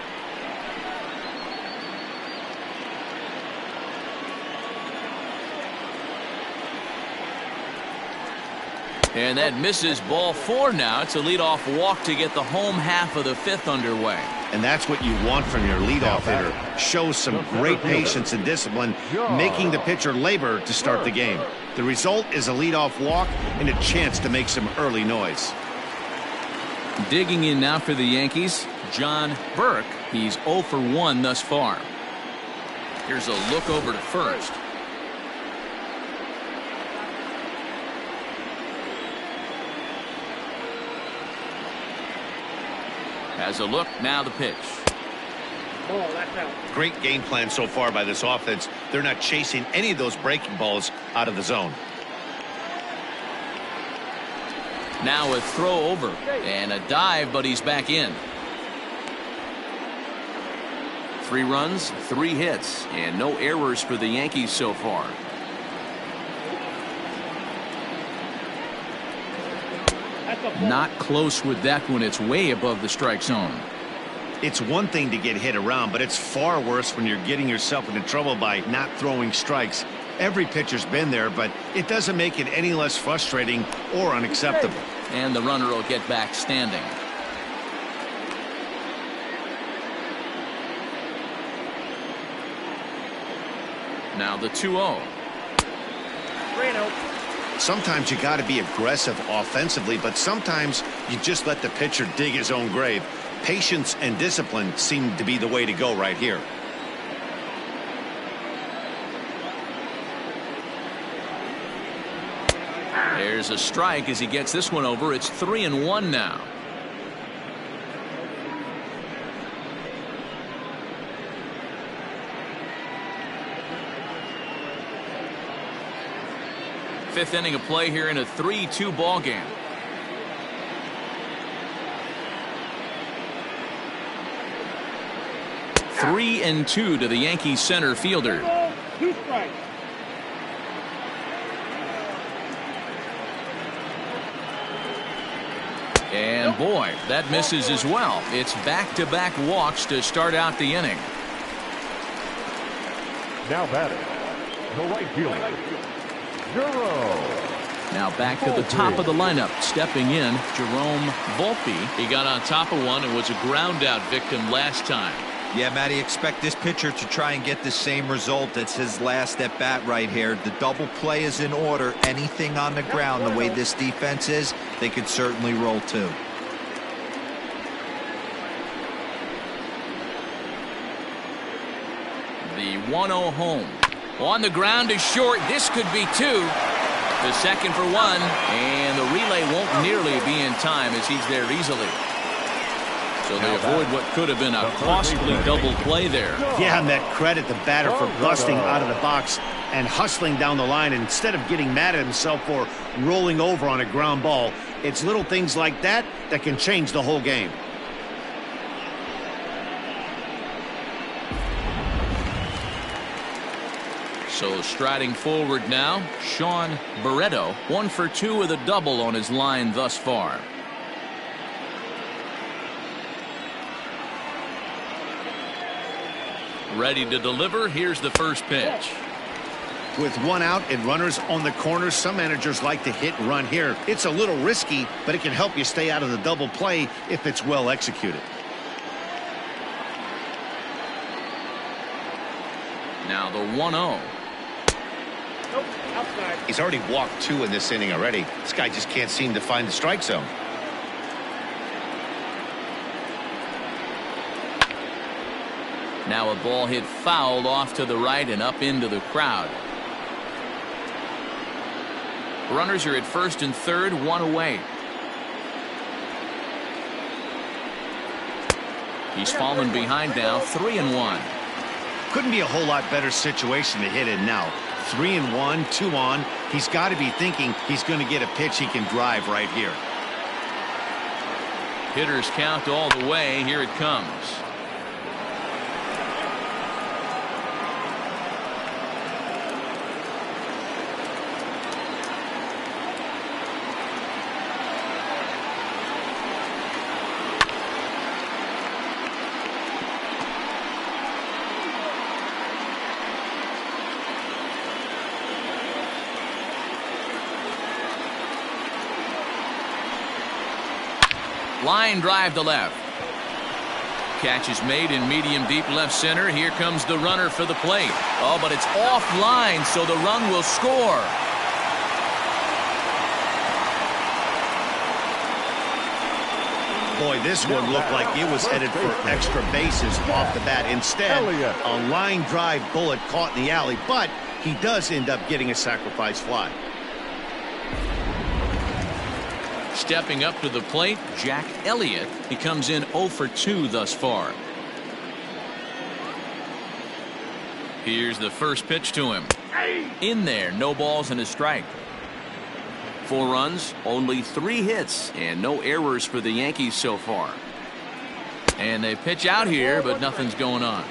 A: And that misses, ball 4 now. It's a leadoff walk to get the home half of the 5th underway.
B: And that's what you want from your leadoff hitter. Shows some great patience and discipline, making the pitcher labor to start the game. The result is a leadoff walk and a chance to make some early noise.
A: Digging in now for the Yankees, John Burke. He's 0 for 1 thus far. Here's a look over to first. Has a look, now the pitch.
D: Oh, that's out.
B: Great game plan so far by this offense. They're not chasing any of those breaking balls out of the zone.
A: Now a throw over and a dive, but he's back in. 3 runs, 3 hits, and no errors for the Yankees so far. Not close with that one. It's way above the strike zone.
B: It's one thing to get hit around, but it's far worse when you're getting yourself into trouble by not throwing strikes. Every pitcher's been there, but it doesn't make it any less frustrating or unacceptable.
A: And the runner will get back standing. Now the 2-0.
B: Sometimes you got to be aggressive offensively, but sometimes you just let the pitcher dig his own grave. Patience and discipline seem to be the way to go right here.
A: There's a strike as he gets this one over. It's 3-1 now. Fifth inning of play here in a 3-2 ball game. Three and 2 to the Yankees center fielder.
D: 2 strikes.
A: And boy, that misses as well. It's back-to-back walks to start out the inning.
E: Now batting, the right fielder,
A: Now back to the top of the lineup. Stepping in, Jerome Volpe. He got on top of one and was a ground-out victim last time.
C: Yeah, Matty, expect this pitcher to try and get the same result. It's his last at bat right here. The double play is in order. Anything on the ground, the way this defense is, they could certainly roll too.
A: The 1-0 home. On the ground is short. This could be 2. The second for 1. And the relay won't nearly be in time as he's there easily. So they avoid what could have been a costly double play there.
B: Yeah, and that credit the batter for busting out of the box and hustling down the line instead of getting mad at himself for rolling over on a ground ball. It's little things like that that can change the whole game.
A: So striding forward now, Sean Barreto, 1 for 2 with a double on his line thus far. Ready to deliver. Here's the first pitch.
B: With one out and runners on the corners, some managers like to hit and run here. It's a little risky, but it can help you stay out of the double play if it's well executed.
A: Now the 1-0.
D: Nope, outside.
B: He's already walked 2 in this inning already. This guy just can't seem to find the strike zone.
A: Now a ball hit foul off to the right and up into the crowd. Runners are at first and third, 1 away. He's fallen behind now, 3-1.
B: Couldn't be a whole lot better situation to hit in now. 3-1, 2 on. He's got to be thinking he's going to get a pitch he can drive right here.
A: Hitters count all the way. Here it comes. Line drive to left. Catch is made in medium deep left center. Here comes the runner for the plate. Oh, but it's offline, so the run will score.
B: Boy, this one looked like it was headed for extra bases off the bat. Instead, a line drive bullet caught in the alley, but he does end up getting a sacrifice fly.
A: Stepping up to the plate, Jack Elliott. He comes in 0 for 2 thus far. Here's the first pitch to him. In there, no balls and a strike. 4 runs, only 3 hits, and no errors for the Yankees so far. And they pitch out here, but nothing's going on.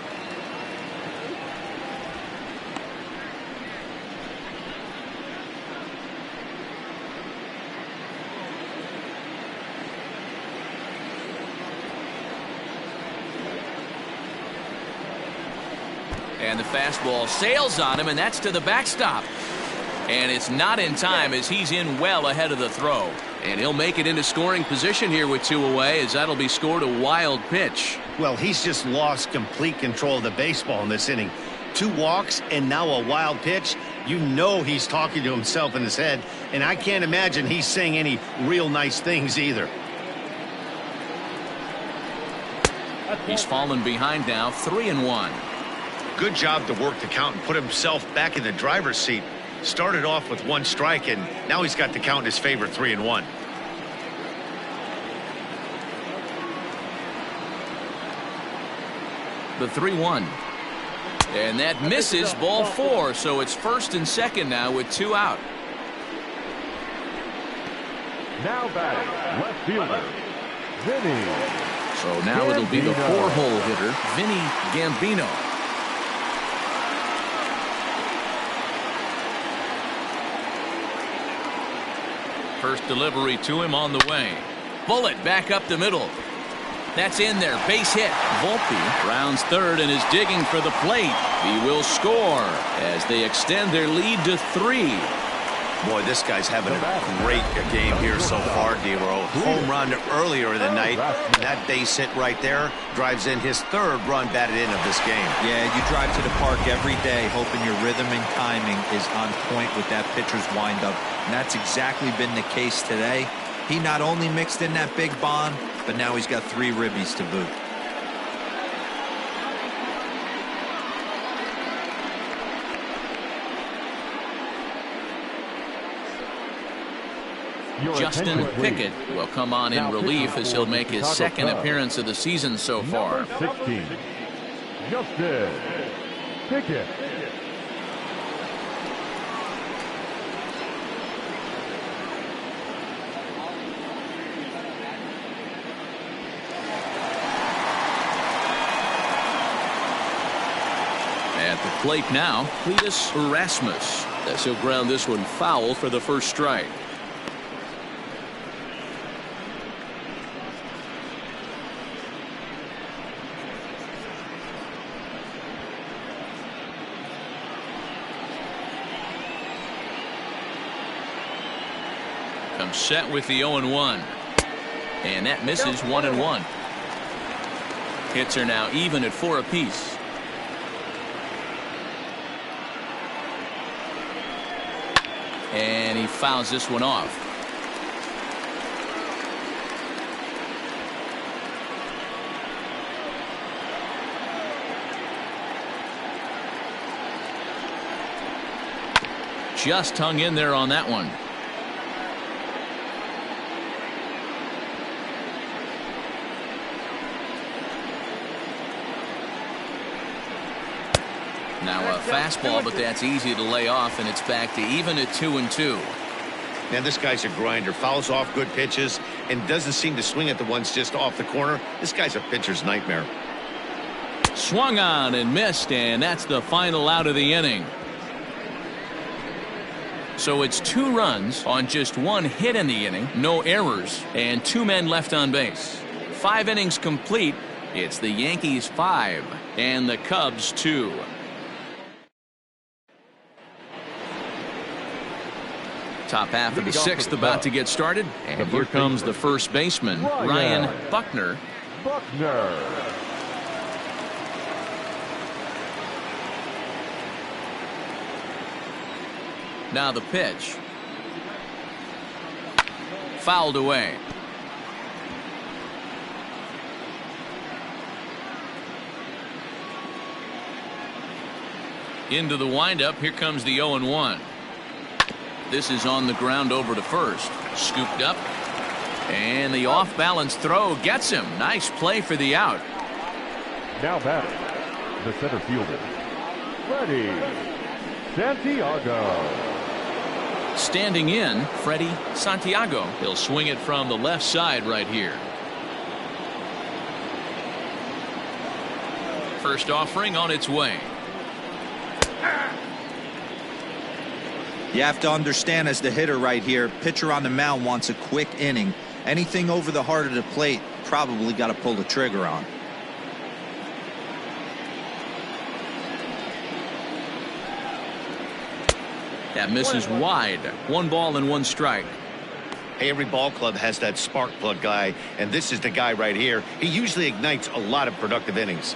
A: And the fastball sails on him, and that's to the backstop. And it's not in time as he's in well ahead of the throw. And he'll make it into scoring position here with 2 away, as that'll be scored a wild pitch.
B: Well, he's just lost complete control of the baseball in this inning. 2 walks and now a wild pitch. You know he's talking to himself in his head, and I can't imagine he's saying any real nice things either.
A: He's fallen behind now, 3-1.
B: Good job to work the count and put himself back in the driver's seat. Started off with 1 strike, and now he's got the count in his favor, 3-1.
A: The 3-1. And that misses, ball 4, so it's first and second now with 2 out.
E: Now batting, left fielder, Vinny.
A: So now it'll be the 4-hole hitter, Vinny Gambino. First delivery to him on the way. Bullet back up the middle. That's in there. Base hit. Volpe rounds third and is digging for the plate. He will score as they extend their lead to 3.
B: Boy, this guy's having a great game here so far, D'Lo. Home run earlier in the night. That base hit right there drives in his 3rd run batted in of this game.
C: Yeah, you drive to the park every day hoping your rhythm and timing is on point with that pitcher's windup. And that's exactly been the case today. He not only mixed in that big bomb, but now he's got 3 ribbies to boot.
A: Justin Pickett will come on in relief as he'll make his 2nd appearance of the season so far.
E: Number 16, Justin Pickett.
A: At the plate now, Cletus Erasmus. As he'll ground this one foul for the first strike. Comes set with the 0-1. And that misses 1-1. Hits are now even at 4 apiece. And he fouls this one off. Just hung in there on that one. Now a fastball, but that's easy to lay off, and it's back to even at 2-2.
B: Man, this guy's a grinder. Fouls off good pitches and doesn't seem to swing at the ones just off the corner. This guy's a pitcher's nightmare.
A: Swung on and missed, and that's the final out of the inning. So it's 2 runs on just 1 hit in the inning, no errors, and 2 men left on base. 5 innings complete. It's the Yankees 5 and the Cubs 2. Top half of the 6th about to get started, and here comes the first baseman, Ryan Buckner. Now the pitch. Fouled away. Into the windup. Here comes the 0-1. This is on the ground over to first. Scooped up. And the off-balance throw gets him. Nice play for the out.
E: Now batting, the center fielder, Freddie Santiago.
A: Standing in, Freddie Santiago. He'll swing it from the left side right here. First offering on its way.
C: You have to understand, as the hitter right here, pitcher on the mound wants a quick inning. Anything over the heart of the plate, probably got to pull the trigger on.
A: That misses wide. 1 ball and 1 strike.
B: Hey, every ball club has that spark plug guy, and this is the guy right here. He usually ignites a lot of productive innings.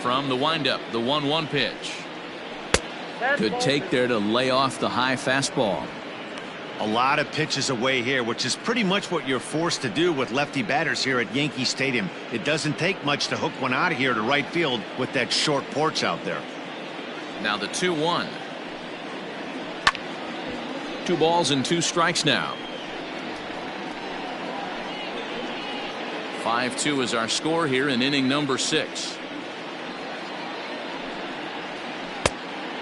A: From the windup, the 1-1 pitch. Good take there to lay off the high fastball.
B: A lot of pitches away here, which is pretty much what you're forced to do with lefty batters here at Yankee Stadium. It doesn't take much to hook one out of here to right field with that short porch out there.
A: Now the 2-1. 2 balls and 2 strikes now. 5-2 is our score here in inning number 6.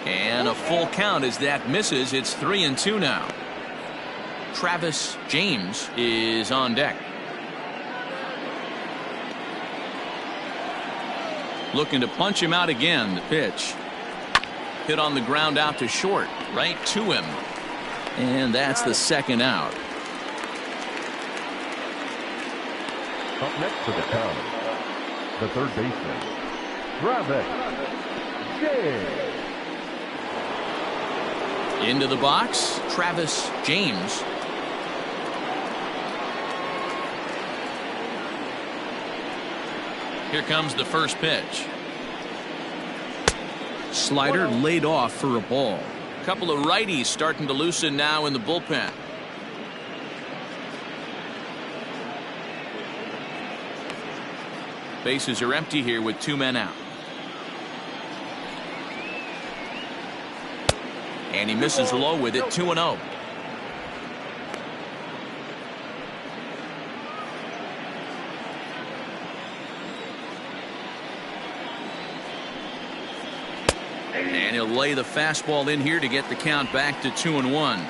A: And a full count as that misses. It's 3-2 now. Travis James is on deck. Looking to punch him out again. The pitch. Hit on the ground out to short. Right to him. And that's the 2nd out.
E: Up next for the Cubs, the third baseman, Travis James.
A: Into the box, Travis James. Here comes the first pitch. Slider laid off for a ball. A couple of righties starting to loosen now in the bullpen. Bases are empty here with 2 men out. And he misses low with it. 2-0. And he'll lay the fastball in here to get the count back to 2-1.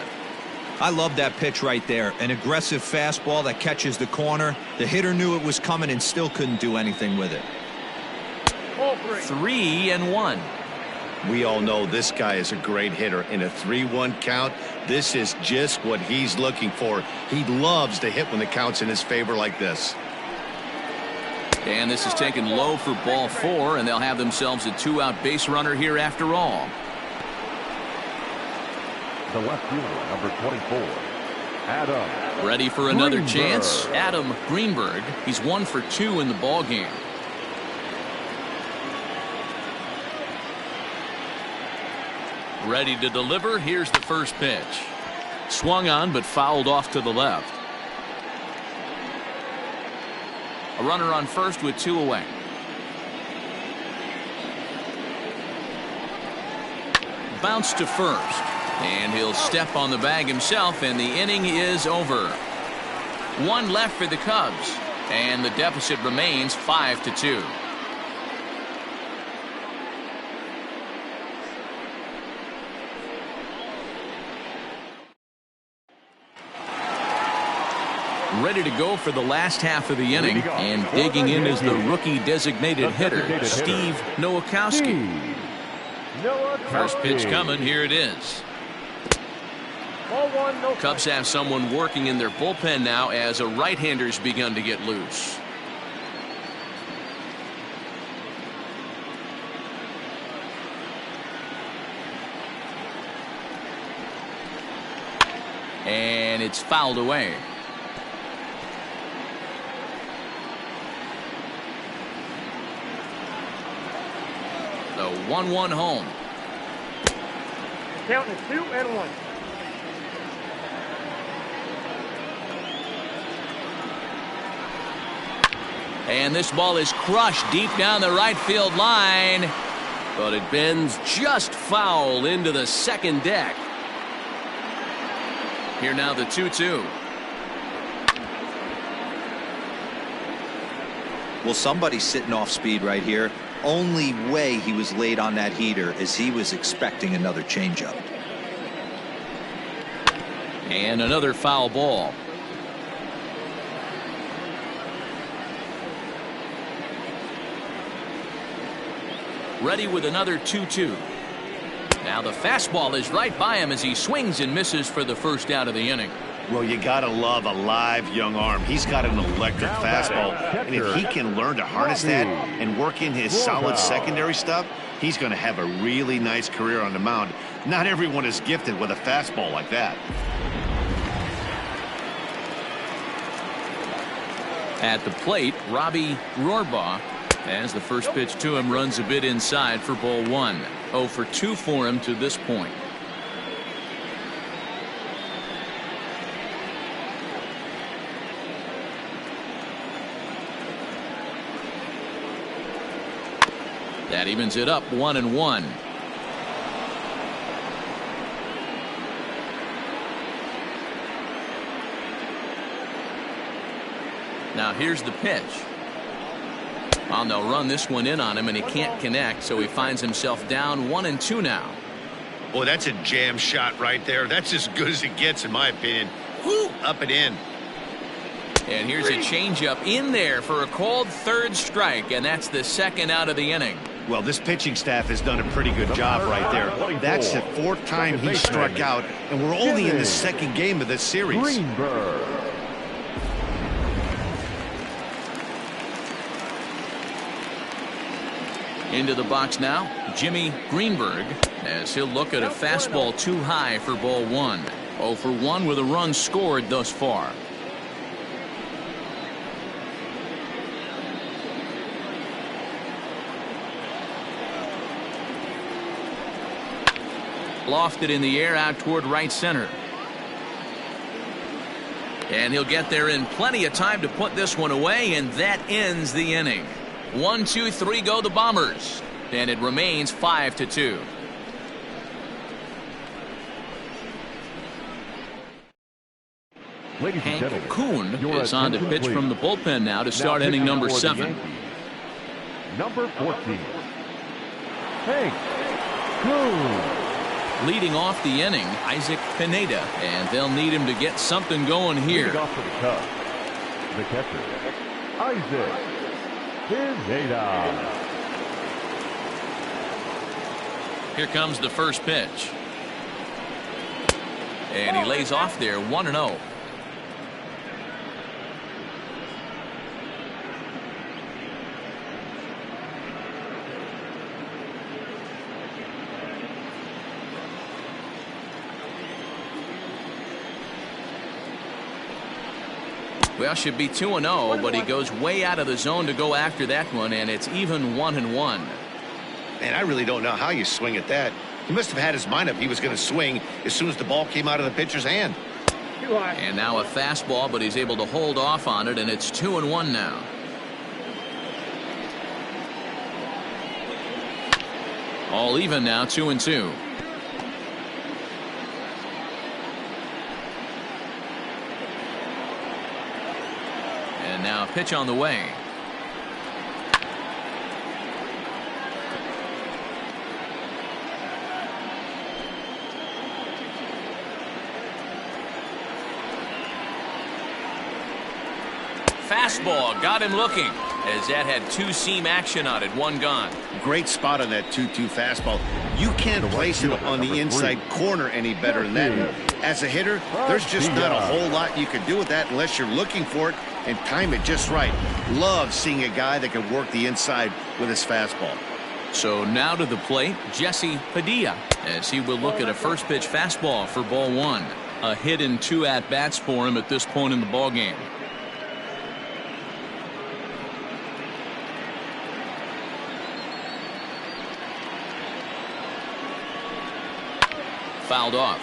C: I love that pitch right there. An aggressive fastball that catches the corner. The hitter knew it was coming and still couldn't do anything with it.
A: 3-1.
B: We all know this guy is a great hitter. In a 3-1 count, this is just what he's looking for. He loves to hit when the count's in his favor like this.
A: And this is taken low for ball 4, and they'll have themselves a 2-out base runner here after all.
E: The left fielder, number 24, Adam.
A: Ready for another
E: Greenberg.
A: chance. Adam Greenberg. He's 1 for 2 in the ball game. Ready to deliver. Here's the first pitch. Swung on but fouled off to the left. A runner on first with 2 away. Bounce to first. And he'll step on the bag himself, and the inning is over. 1 left for the Cubs, and the deficit remains 5-2. Ready to go for the last half of the inning, and digging in is the rookie designated hitter, Steve Nowakowski. First pitch coming. Here it is.
D: Ball 1, no
A: Cubs have someone working in their bullpen now as a right-hander's begun to get loose. And it's fouled away. The 1-1 home.
D: Counting 2-1.
A: And this ball is crushed deep down the right field line, but it bends just foul into the second deck. Here now the 2-2.
C: Well, somebody's sitting off speed right here. Only way he was late on that heater is he was expecting another changeup.
A: And another foul ball. Ready with another 2-2. Now the fastball is right by him as he swings and misses for the first out of the inning.
B: Well, you got to love a live young arm. He's got an electric fastball, and if he can learn to harness that and work in his solid secondary stuff, he's going to have a really nice career on the mound. Not everyone is gifted with a fastball like that.
A: At the plate, Robbie Rohrbaugh, as the first pitch to him runs a bit inside for ball 1. 0 for 2 for him to this point. That evens it up 1-1. Now here's the pitch. Well, they'll run this one in on him, and he can't connect, so he finds himself down 1-2 now.
B: Boy, that's a jam shot right there. That's as good as it gets, in my opinion. Woo, up and in.
A: And here's a changeup in there for a called third strike, and that's the second out of the inning.
B: Well, this pitching staff has done a pretty good job right there. That's the 4th time he struck out, and we're only in the 2nd game of this series.
E: Greenberg.
A: Into the box now, Jimmy Greenberg, as he'll look at a fastball too high for ball 1. 0 for 1 with a run scored thus far. Lofted in the air out toward right center. And he'll get there in plenty of time to put this one away, and that ends the inning. 1, 2, 3 go the Bombers, and it remains 5-2.
E: Ladies and
A: Hank
E: gentlemen,
A: Kuhn
E: your
A: is on to
E: attention,
A: pitch
E: please.
A: from the bullpen now to start
E: Now
A: inning
E: pitching
A: number
E: for the
A: 7.
E: Yankees, number 14, Hank Kuhn.
A: Leading off the inning, Isaac Pineda, and they'll need him to get something going here.
E: Leading off for the Cubs, the catcher, Isaac Pineda.
A: Here comes the first pitch. And he lays off there 1-0. Well, should be 2-0, but he goes way out of the zone to go after that one, and it's even 1-1.
B: Man, I really don't know how you swing at that. He must have had his mind up he was going to swing as soon as the ball came out of the pitcher's hand.
A: And now a fastball, but he's able to hold off on it, and it's 2-1 now. All even now, 2-2. And now a pitch on the way. Fastball got him looking, as that had two-seam action on it, one gone.
B: Great spot on that 2-2 fastball. You can't place it on the inside corner any better than that. And as a hitter, there's just not a whole lot you can do with that unless you're looking for it and time it just right. Love seeing a guy that can work the inside with his fastball.
A: So now to the plate, Jesse Padilla, as he will look at a first pitch fastball for ball one. A hit in 2 at-bats for him at this point in the ballgame. Fouled off.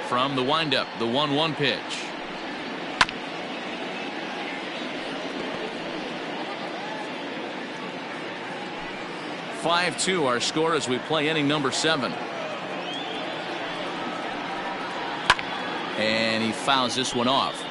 A: From the windup, the 1-1 pitch. (5-2) our score as we play inning number 7. And he fouls this one off.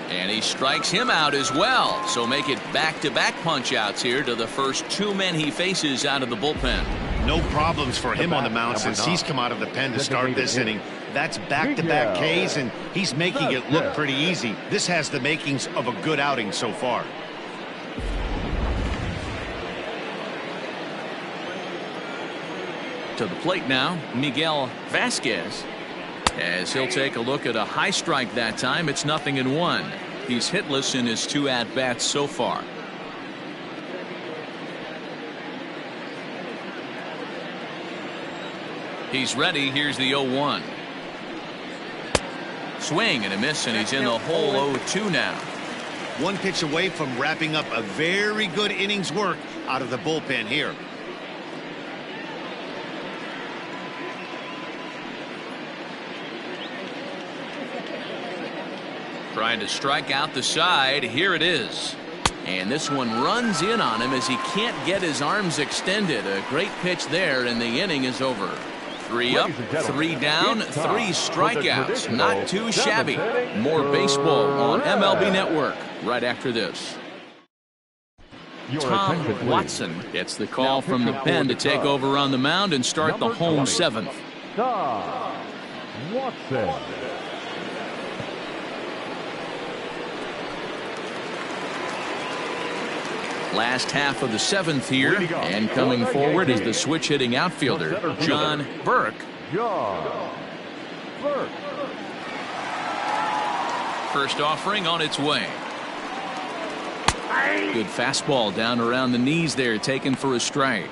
A: And he strikes him out as well. So make it back-to-back punch-outs here to the first 2 men he faces out of the bullpen.
B: No problems for him on the mound since he's come out of the pen to start this inning. That's back-to-back Ks, and he's making it look pretty easy. This has the makings of a good outing so far.
A: To the plate now, Miguel Vasquez, as he'll take a look at a high strike that time. It's 0-1. He's hitless in his 2 at-bats so far. He's ready. Here's the 0-1. Swing and a miss, and he's in the hole 0-2 now.
B: 1 pitch away from wrapping up a very good inning's work out of the bullpen here.
A: Trying to strike out the side. Here it is. And this one runs in on him as he can't get his arms extended. A great pitch there, and the inning is over. 3 up, 3 down, 3 strikeouts. Not too shabby. More baseball on MLB Network right after this. Tom Watson gets the call from the pen to take over on the mound and start the home 7th.
E: Tom Watson.
A: Last half of the 7th here, and coming forward is the switch hitting outfielder, John Burke. First offering on its way. Good fastball down around the knees there, taken for a strike.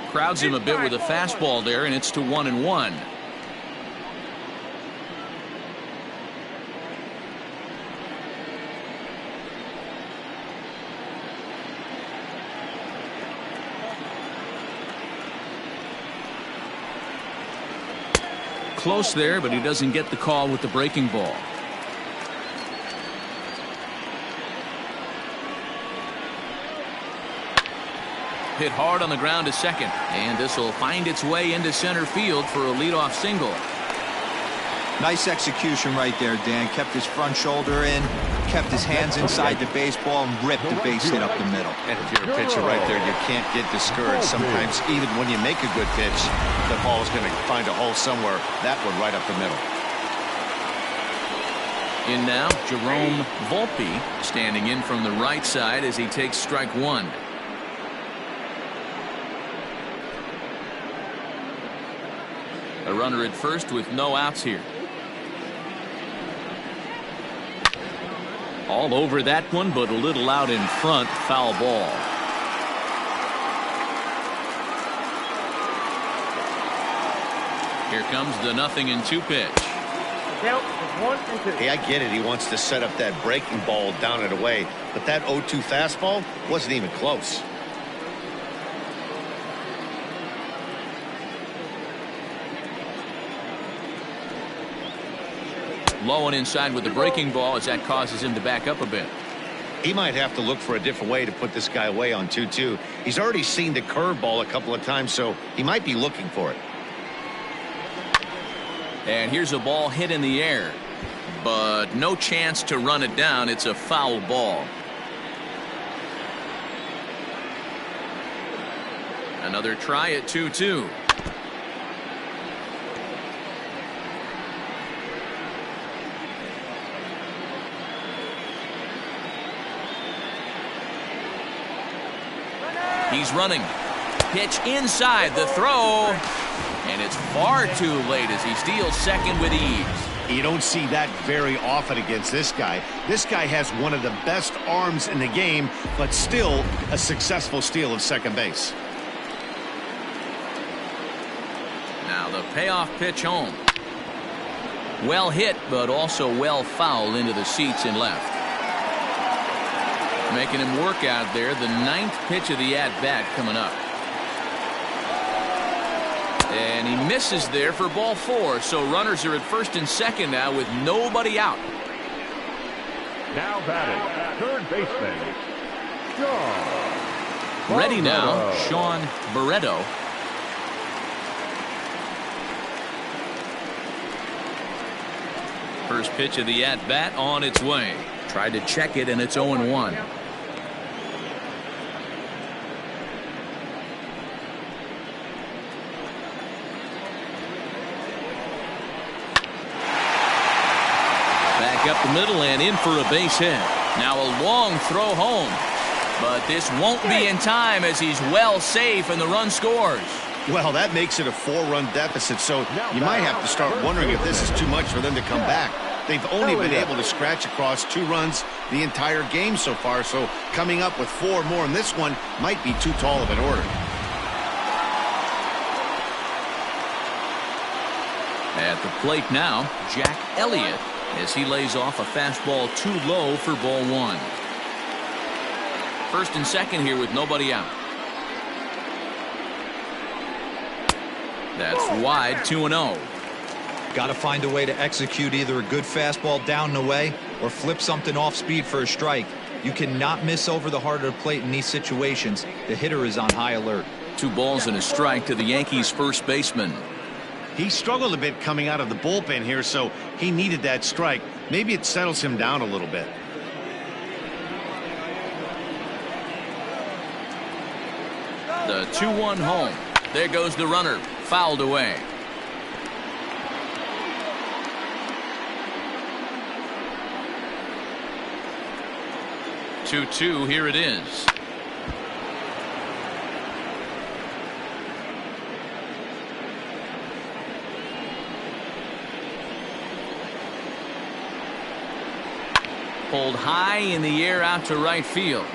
A: Crowds him a bit with a fastball there, and it's to 1-1. Close there, but he doesn't get the call with the breaking ball. Hit hard on the ground to second, and this will find its way into center field for a leadoff single.
C: Nice execution right there, Dan. Kept his front shoulder in, kept his hands inside the baseball, and ripped the base hit up the middle.
B: And if you're a pitcher right there, you can't get discouraged. Sometimes even when you make a good pitch, the ball is going to find a hole somewhere. That one right up the middle.
A: In now, Jerome Volpe standing in from the right side as he takes strike one. A runner at first with no outs here. All over that one, but a little out in front. Foul ball. Here comes the 0-2 pitch.
D: Count is 1 and 2.
B: Hey, I get it. He wants to set up that breaking ball down and away, but that 0-2 fastball wasn't even close.
A: Low and inside with the breaking ball as that causes him to back up a bit.
B: He might have to look for a different way to put this guy away on 2-2. He's already seen the curveball a couple of times, so he might be looking for it.
A: And here's a ball hit in the air, but no chance to run it down. It's a foul ball. Another try at 2-2. He's running. Pitch inside the throw. And it's far too late as he steals second with ease.
B: You don't see that very often against this guy. This guy has one of the best arms in the game, but still a successful steal of second base.
A: Now the payoff pitch home. Well hit, but also well fouled into the seats in left. Making him work out there. The 9th pitch of the at-bat coming up. And he misses there for ball 4. So runners are at first and second now with nobody out.
E: Now batting, third baseman, Sean.
A: Ready now, Sean Barreto. First pitch of the at-bat on its way. Tried to check it, and it's 0-1. Back up the middle and in for a base hit. Now a long throw home. But this won't be in time as he's well safe and the run scores.
B: Well, that makes it a 4-run deficit, so you might have to start wondering if this is too much for them to come back. They've only been able to scratch across 2 runs the entire game so far, so coming up with 4 more in this one might be too tall of an order.
A: At the plate now, Jack Elliott, as he lays off a fastball too low for ball 1. First and second here with nobody out. That's wide, 2-0.
C: Got to find a way to execute either a good fastball down and away or flip something off speed for a strike. You cannot miss over the heart of the plate in these situations. The hitter is on high alert.
A: 2 balls and a strike to the Yankees first baseman.
B: He struggled a bit coming out of the bullpen here, so he needed that strike. Maybe it settles him down a little bit.
A: The 2-1 home. There goes the runner. Fouled away. Two, here it is. Pulled high in the air out to right field.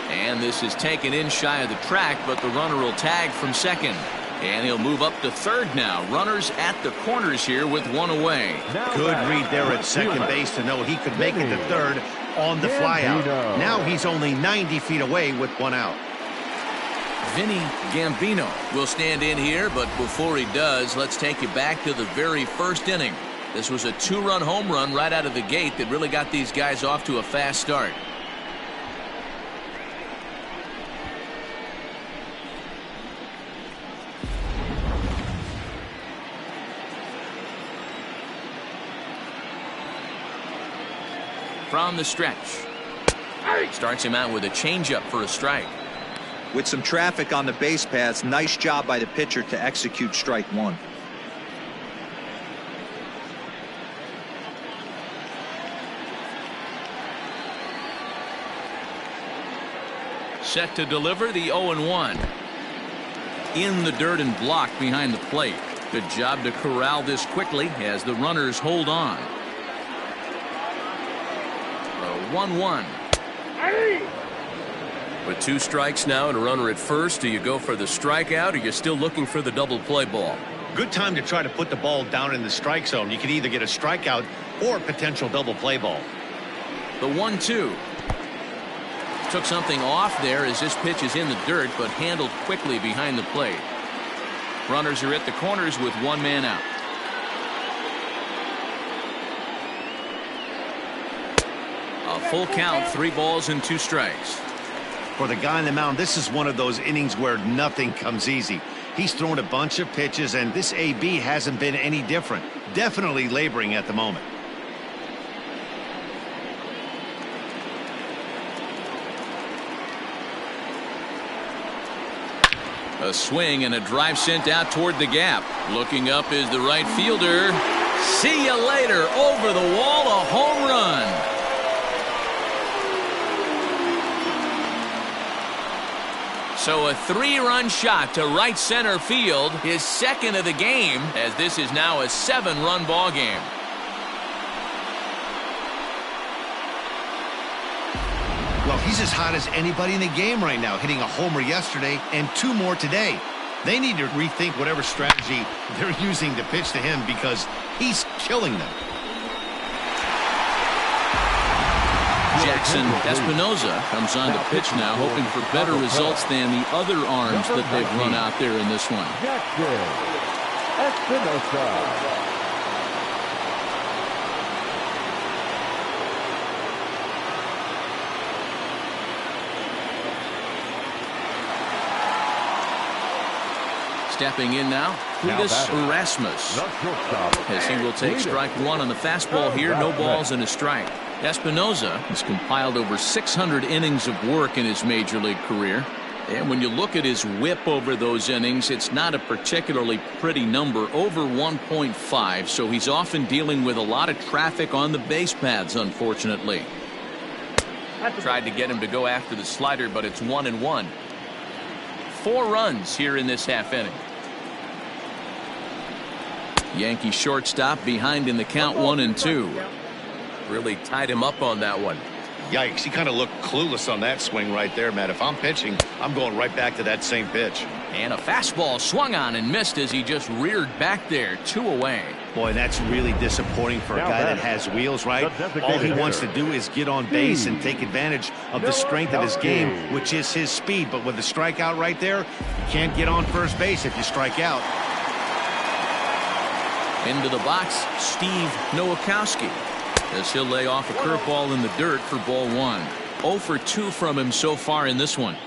A: And this is taken in shy of the track, but the runner will tag from second. And he'll move up to third now. Runners at the corners here with 1 away.
B: Good read there at second base to know he could make it to third on the flyout. Now he's only 90 feet away with 1 out.
A: Vinny Gambino will stand in here, but before he does, let's take you back to the very first inning. This was a 2-run home run right out of the gate that really got these guys off to a fast start. from the stretch. Starts him out with a changeup for a strike.
C: With some traffic on the base paths, nice job by the pitcher to execute strike one.
A: Set to deliver the 0-1. In the dirt and blocked behind the plate. Good job to corral this quickly as the runners hold on. 1-1. With 2 strikes now and a runner at first, do you go for the strikeout or you're still looking for the double play ball?
B: Good time to try to put the ball down in the strike zone. You can either get a strikeout or a potential double play ball.
A: The 1-2. Took something off there as this pitch is in the dirt, but handled quickly behind the plate. Runners are at the corners with 1 man out. A full count, 3 balls and 2 strikes.
B: For the guy on the mound, this is one of those innings where nothing comes easy. He's thrown a bunch of pitches, and this AB hasn't been any different. Definitely laboring at the moment.
A: A swing and a drive sent out toward the gap. Looking up is the right fielder. See you later. Over the wall, a home run. So a 3-run shot to right center field, his second of the game, as this is now a 7-run ball game.
B: Well, he's as hot as anybody in the game right now, hitting a homer yesterday and 2 more today. They need to rethink whatever strategy they're using to pitch to him because he's killing them.
A: Jackson Espinoza comes on to pitch now, hoping for better results than the other arms that they've run out there in this one.
E: Jackson Espinoza.
A: Stepping in now, Cletus Erasmus, as he will take strike 1 on the fastball here. No balls and a strike. Espinoza has compiled over 600 innings of work in his major league career. And when you look at his whip over those innings, it's not a particularly pretty number, over 1.5. So he's often dealing with a lot of traffic on the base paths, unfortunately. Tried to get him to go after the slider, but it's 1-1. 4 runs here in this half inning. Yankee shortstop behind in the count, 1-2. Really tied him up on that one.
B: Yikes, he kind of looked clueless on that swing right there, Matt. If I'm pitching, I'm going right back to that same pitch.
A: And a fastball swung on and missed as he just reared back there, 2 away.
B: Boy, that's really disappointing for a guy that has wheels, right? All he wants to do is get on base and take advantage of the strength of his game, which is his speed. But with the strikeout right there, you can't get on first base if you strike out.
A: Into the box, Steve Nowakowski, as he'll lay off a curveball in the dirt for ball 1. 0 for 2 from him so far in this one.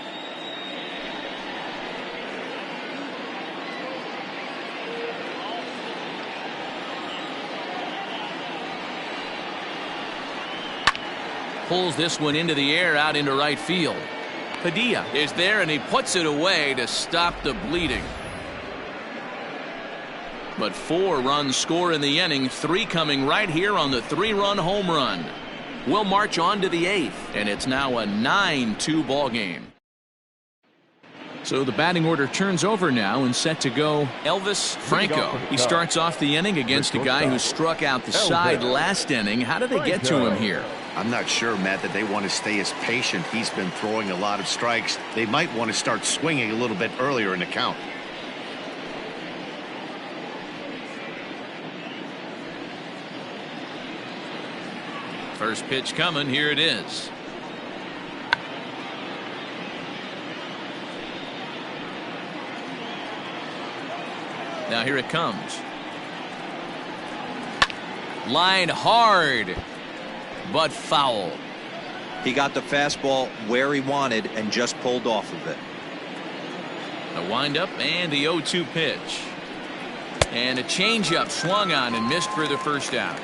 A: Pulls this one into the air out into right field. Padilla is there and he puts it away to stop the bleeding. But 4 runs score in the inning, 3 coming right here on the 3-run home run. We'll march on to the 8th, and it's now a 9-2 ball game. So the batting order turns over now and set to go Elvis Franco. He starts off the inning against a guy who struck out the side last inning. How did they get to him here?
B: I'm not sure, Matt, that they want to stay as patient. He's been throwing a lot of strikes. They might want to start swinging a little bit earlier in the count.
A: First pitch coming. Here it is. Now here it comes. Line hard, but foul.
C: He got the fastball where he wanted and just pulled off of it.
A: A windup and the 0-2 pitch. And a changeup swung on and missed for the first out.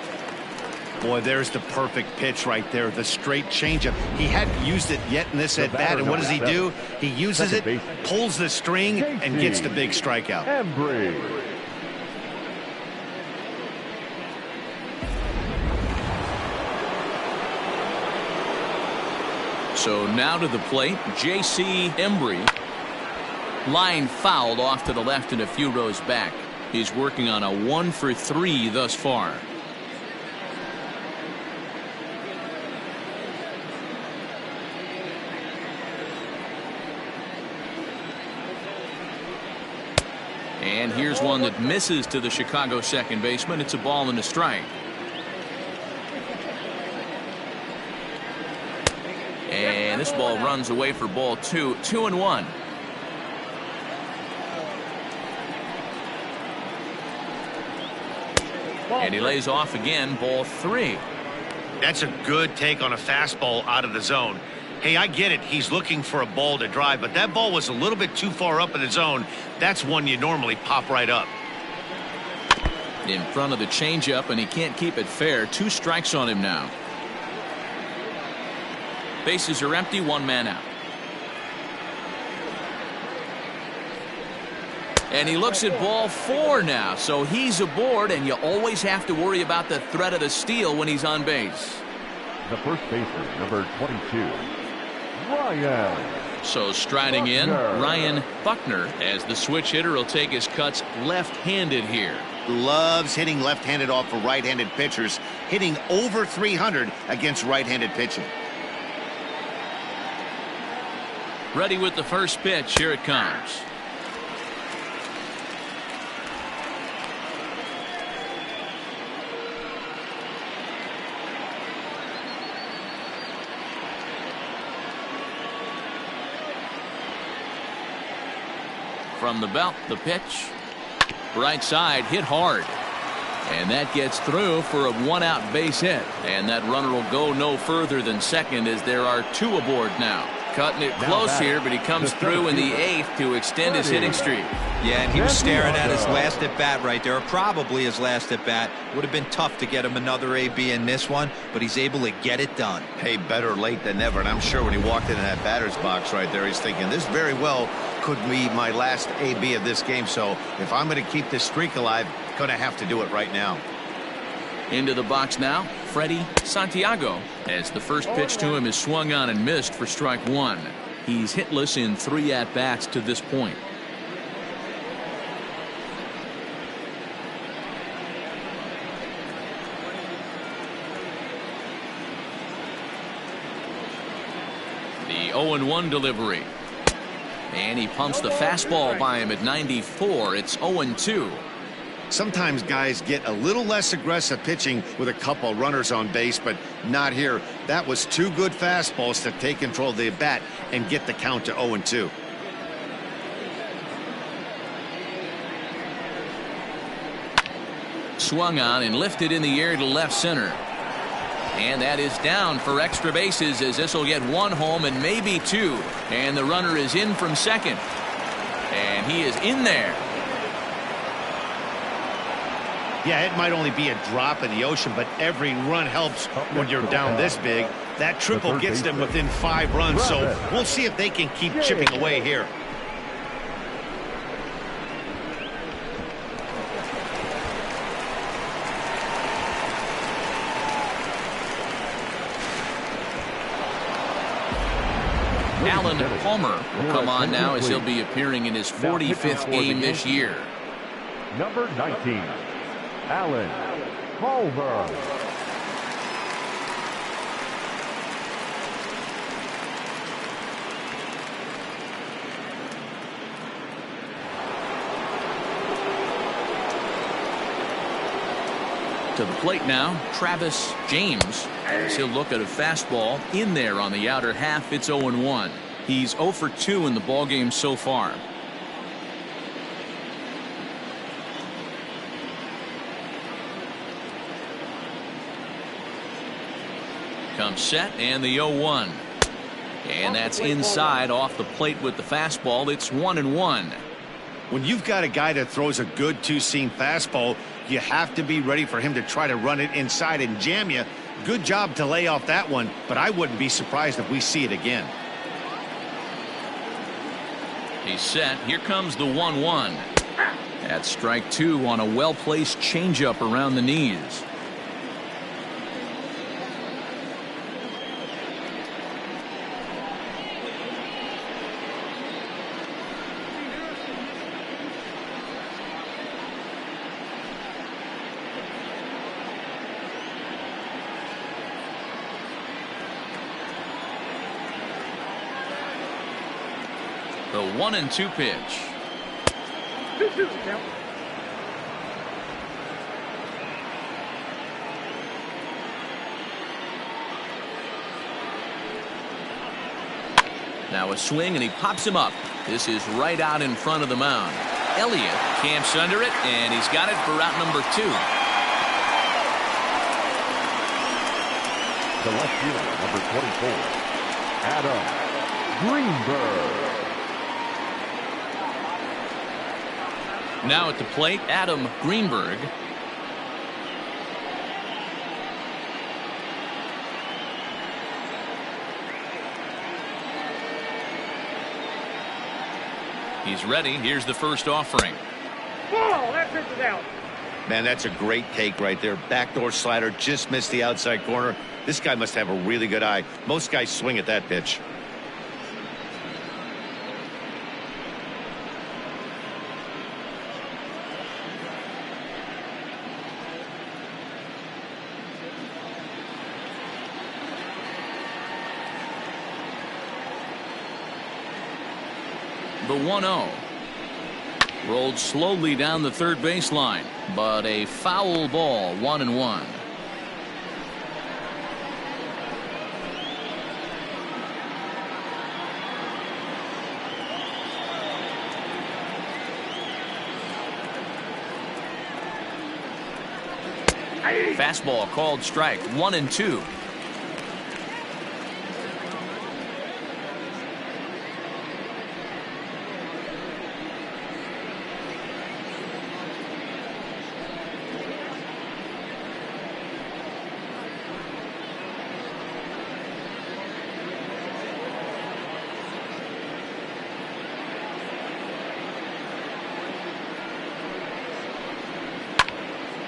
B: Boy, there's the perfect pitch right there. The straight changeup. He hadn't used it yet in this at-bat, and what does he do? He uses it, pulls the string, and gets the big strikeout.
A: So now to the plate, J.C. Embry. Line fouled off to the left and a few rows back. He's working on a 1-for-3 thus far. And here's one that misses to the Chicago second baseman. It's a ball and a strike. And this ball runs away for ball 2, 2-1. And he lays off again, ball 3.
B: That's a good take on a fastball out of the zone. Hey, I get it. He's looking for a ball to drive, but that ball was a little bit too far up in the zone. That's one you normally pop right up.
A: In front of the changeup, and he can't keep it fair. 2 strikes on him now. Bases are empty, 1 man out. And he looks at ball 4 now, so he's aboard, and you always have to worry about the threat of the steal when he's on base.
E: The first baseman, number 22, Ryan.
A: So striding in, Ryan Buckner, as the switch hitter will take his cuts left-handed here.
B: Loves hitting left-handed off of right-handed pitchers, hitting over 300 against right-handed pitching.
A: Ready with the first pitch. Here it comes. From the belt, the pitch. Right side, hit hard. And that gets through for a 1-out base hit. And that runner will go no further than second as there are 2 aboard now. Cutting it close here, but he comes through in the 8th to extend his hitting streak.
C: Yeah, and he was staring at his last at-bat right there, or probably his last at-bat. Would have been tough to get him another AB in this one, but he's able to get it done.
B: Hey, better late than never, and I'm sure when he walked into that batter's box right there, he's thinking, this very well could be my last AB of this game, so if I'm going to keep this streak alive, going to have to do it right now.
A: Into the box now, Freddie Santiago, as the first pitch to him is swung on and missed for strike 1. He's hitless in 3 at-bats to this point. The 0-1 delivery. And he pumps the fastball by him at 94. It's 0-2.
B: Sometimes guys get a little less aggressive pitching with a couple runners on base, but not here. That was 2 good fastballs to take control of the bat and get the count to 0-2.
A: Swung on and lifted in the air to left center. And that is down for extra bases, as this will get 1 home and maybe 2. And the runner is in from second. And he is in there.
B: Yeah, it might only be a drop in the ocean, but every run helps when you're down this big. That triple gets them within 5 runs, so we'll see if they can keep chipping away here.
A: Alan Palmer will come on now as he'll be appearing in his 45th game this year.
E: Number 19, Alan Palmer.
A: To the plate now, Travis James, as he'll look at a fastball in there on the outer half. It's 0-1. He's 0 for 2 in the ballgame so far. Comes set, and the 0-1. And that's inside off the plate with the fastball. It's 1-1.
B: When you've got a guy that throws a good 2-seam fastball, you have to be ready for him to try to run it inside and jam you. Good job to lay off that one, but I wouldn't be surprised if we see it again.
A: He's set. Here comes the 1-1. That's strike two on a well-placed changeup around the knees. The 1-2 pitch. Now a swing, and he pops him up. This is right out in front of the mound. Elliott camps under it, and he's got it for route number 2.
E: The left fielder, number 24, Adam Greenberg.
A: Now at the plate, Adam Greenberg. He's ready. Here's the first offering.
D: Ball, that pitch is out.
B: Man, that's a great take right there. Backdoor slider, just missed the outside corner. This guy must have a really good eye. Most guys swing at that pitch.
A: The 1-0. Rolled slowly down the third baseline, but a foul ball, 1-1. Fastball called strike, 1-2.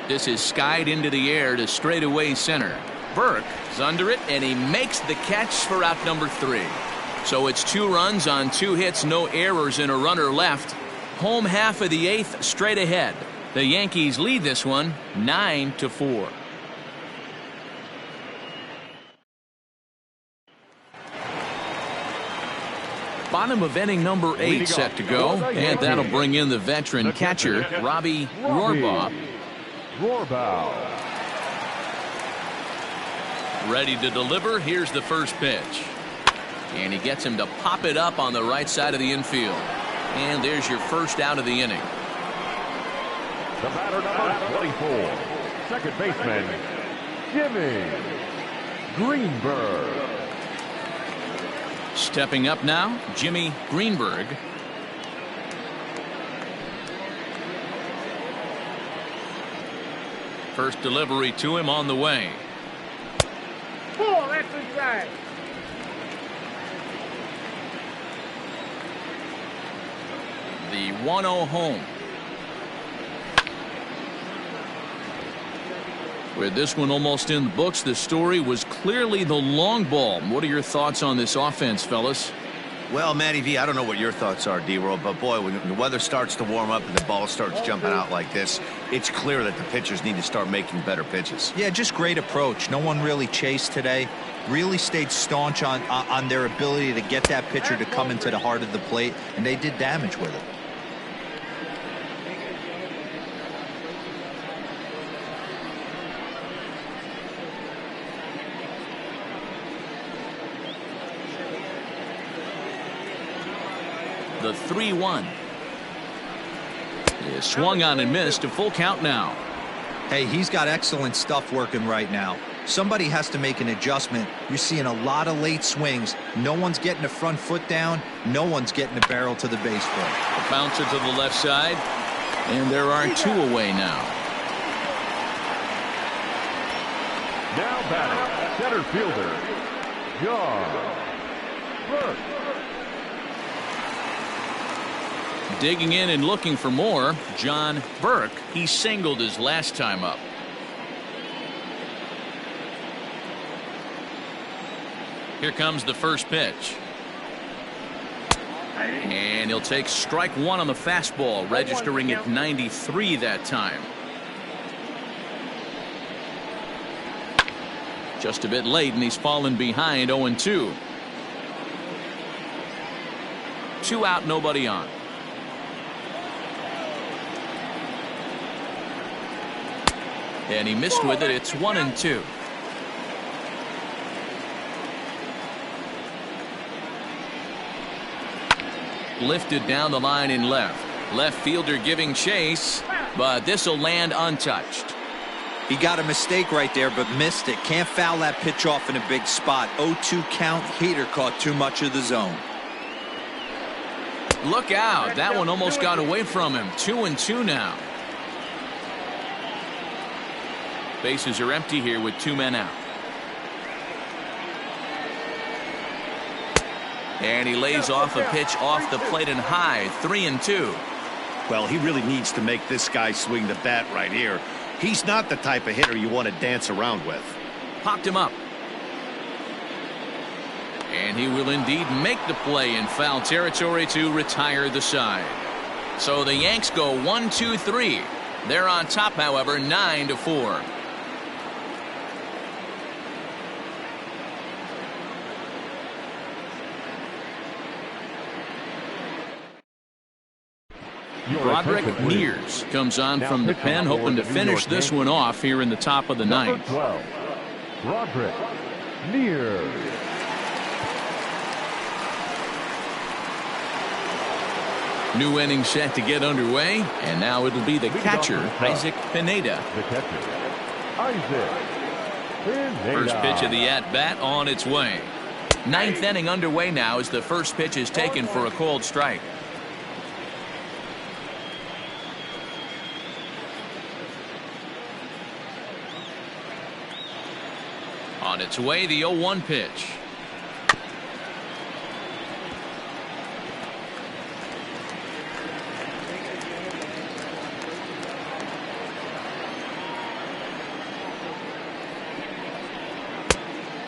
A: This is skied into the air to straightaway center. Burke is under it, and he makes the catch for out number 3. So it's 2 runs on 2 hits, no errors, and a runner left. Home half of the 8th, straight ahead. The Yankees lead this one 9-4. Bottom of inning number 8 set to go, and that'll bring in the veteran catcher, Robbie Rohrbaugh. Ready to deliver. Here's the first pitch. And he gets him to pop it up on the right side of the infield. And there's your first out of the inning.
E: The batter, number 24, second baseman, Jimmy Greenberg.
A: Stepping up now, Jimmy Greenberg. First delivery to him on the way.
D: Ball, that's inside.
A: The 1-0 home. With this one almost in the books, the story was clearly the long ball. What are your thoughts on this offense, fellas?
B: Well, Matty V, I don't know what your thoughts are, D-Roll, but boy, when the weather starts to warm up and the ball starts jumping out like this, it's clear that the pitchers need to start making better pitches.
C: Yeah, just great approach. No one really chased today. Really stayed staunch on their ability to get that pitcher to come into the heart of the plate, and they did damage with it.
A: The 3-1 is swung on and missed. A full count now.
C: Hey, he's got excellent stuff working right now. Somebody has to make an adjustment. You're seeing a lot of late swings. No one's getting the front foot down. No one's getting the barrel to the baseball.
A: A bouncer to the left side, and there are 2 away now.
E: Now batting, center fielder, John Burke.
A: Digging in and looking for more, John Burke. He singled his last time up. Here comes the first pitch. And he'll take strike one on the fastball, registering at 93 that time. Just a bit late, and he's fallen behind 0-2. 2 out, nobody on. And he missed with it. It's 1-2. Lifted down the line in left. Left fielder giving chase, but this will land untouched.
C: He got a mistake right there, but missed it. Can't foul that pitch off in a big spot. 0-2 count. Hader caught too much of the zone.
A: Look out. That one almost got away from him. 2-2 now. Bases are empty here with 2 men out. And he lays off a pitch off the plate and high. 3-2.
B: Well, he really needs to make this guy swing the bat right here. He's not the type of hitter you want to dance around with.
A: Popped him up. And he will indeed make the play in foul territory to retire the side. So the Yanks go 1-2-3. They're on top, however, 9-4. Broderick Nears comes on from the pen, hoping to finish this one off here in the top of the ninth.
E: 12, Broderick Nears.
A: New inning set to get underway, and now it'll be the catcher, Isaac Pineda.
E: The catcher, Isaac Pineda.
A: First pitch of the at-bat on its way. Ninth inning underway now as the first pitch is taken for a called strike. On its way, the 0-1 pitch.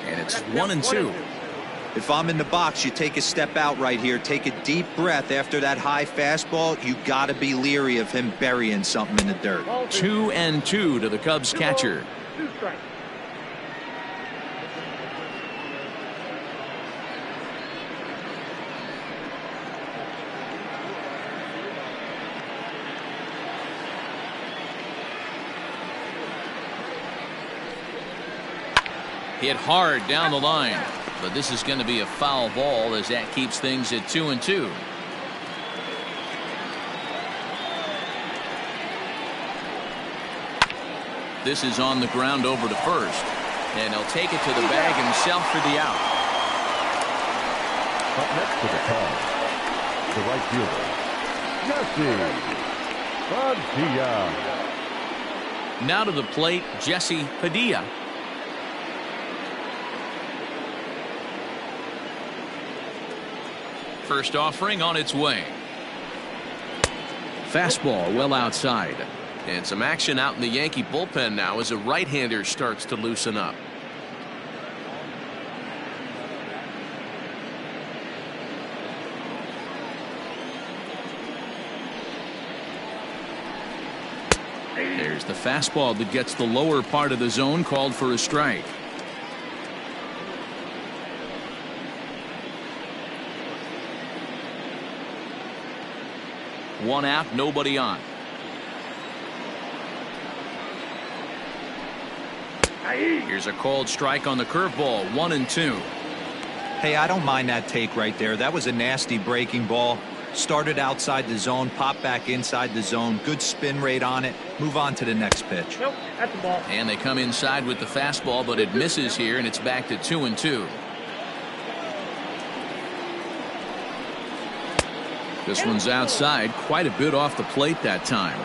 A: And it's 1-2.
C: If I'm in the box, you take a step out right here. Take a deep breath after that high fastball. You got to be leery of him burying something in the dirt.
A: 2-2 to the Cubs catcher.
D: 2 strikes.
A: Hit hard down the line, but this is going to be a foul ball as that keeps things at 2-2. This is on the ground over to first, and he'll take it to the bag himself for the out.
E: Up next to the Cubs, the right fielder, Jesse Padilla.
A: Now to the plate, Jesse Padilla. First offering on its way. Fastball well outside. And some action out in the Yankee bullpen now as a right-hander starts to loosen up. There's the fastball that gets the lower part of the zone, called for a strike. One out, nobody on. Here's a called strike on the curveball. 1-2.
C: Hey, I don't mind that take right there. That was a nasty breaking ball. Started outside the zone, popped back inside the zone. Good spin rate on it. Move on to the next pitch.
D: Nope, that's the ball.
A: And they come inside with the fastball, but it misses here, and it's back to 2-2. This one's outside, quite a bit off the plate that time.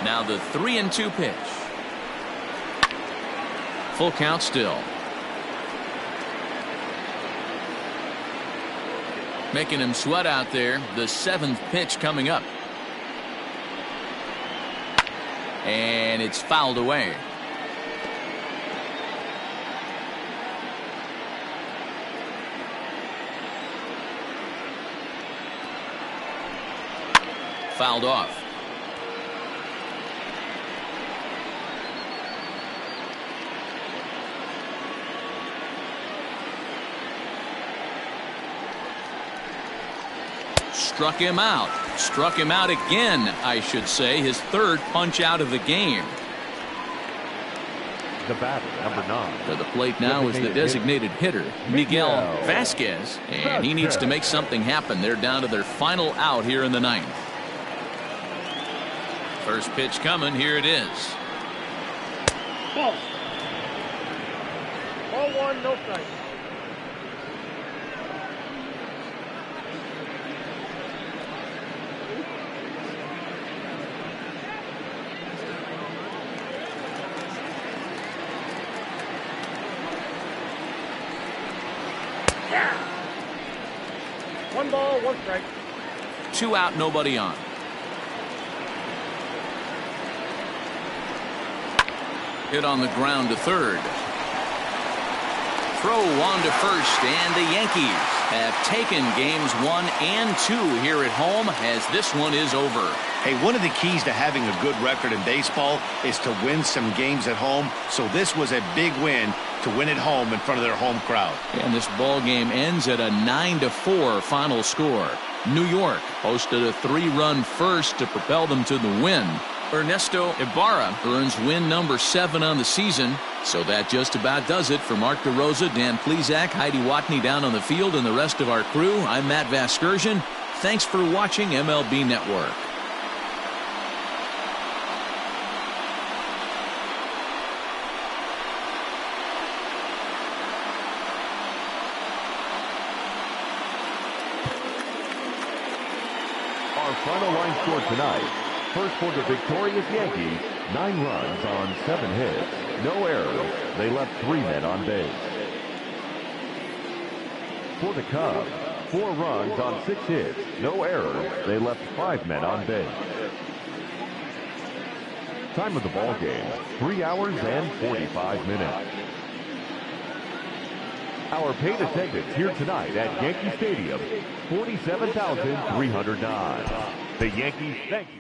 A: Now the 3-2 pitch. full count still. Making him sweat out there. The 7th pitch coming up. And it's fouled away. Fouled off. Struck him out. Struck him out again, I should say. His 3rd punch out of the game.
E: The batter, number 9.
A: To the plate now is the designated hitter, Miguel Vasquez. And he needs to make something happen. They're down to their final out here in the 9th. First pitch coming. Here it is.
D: Ball. Ball 1, no strike. Yeah. 1 ball, 1 strike.
A: 2 out, nobody on. Hit on the ground to 3rd. Throw on to 1st, and the Yankees have taken games 1 and 2 here at home, as this one is over.
B: Hey, one of the keys to having a good record in baseball is to win some games at home. So this was a big win to win at home in front of their home crowd.
A: And this ball game ends at a 9-4 final score. New York posted a 3-run first to propel them to the win. Ernesto Ibarra earns win number 7 on the season. So that just about does it. For Mark DeRosa, Dan Plesac, Heidi Watney down on the field, and the rest of our crew, I'm Matt Vasgersian. Thanks for watching MLB Network.
E: Our final line score tonight. First for the victorious Yankees, 9 runs on 7 hits. No errors. They left 3 men on base. For the Cubs, 4 runs on 6 hits. No errors. They left 5 men on base. Time of the ball game, 3 hours and 45 minutes. Our paid attendance here tonight at Yankee Stadium, 47,309. The Yankees thank you.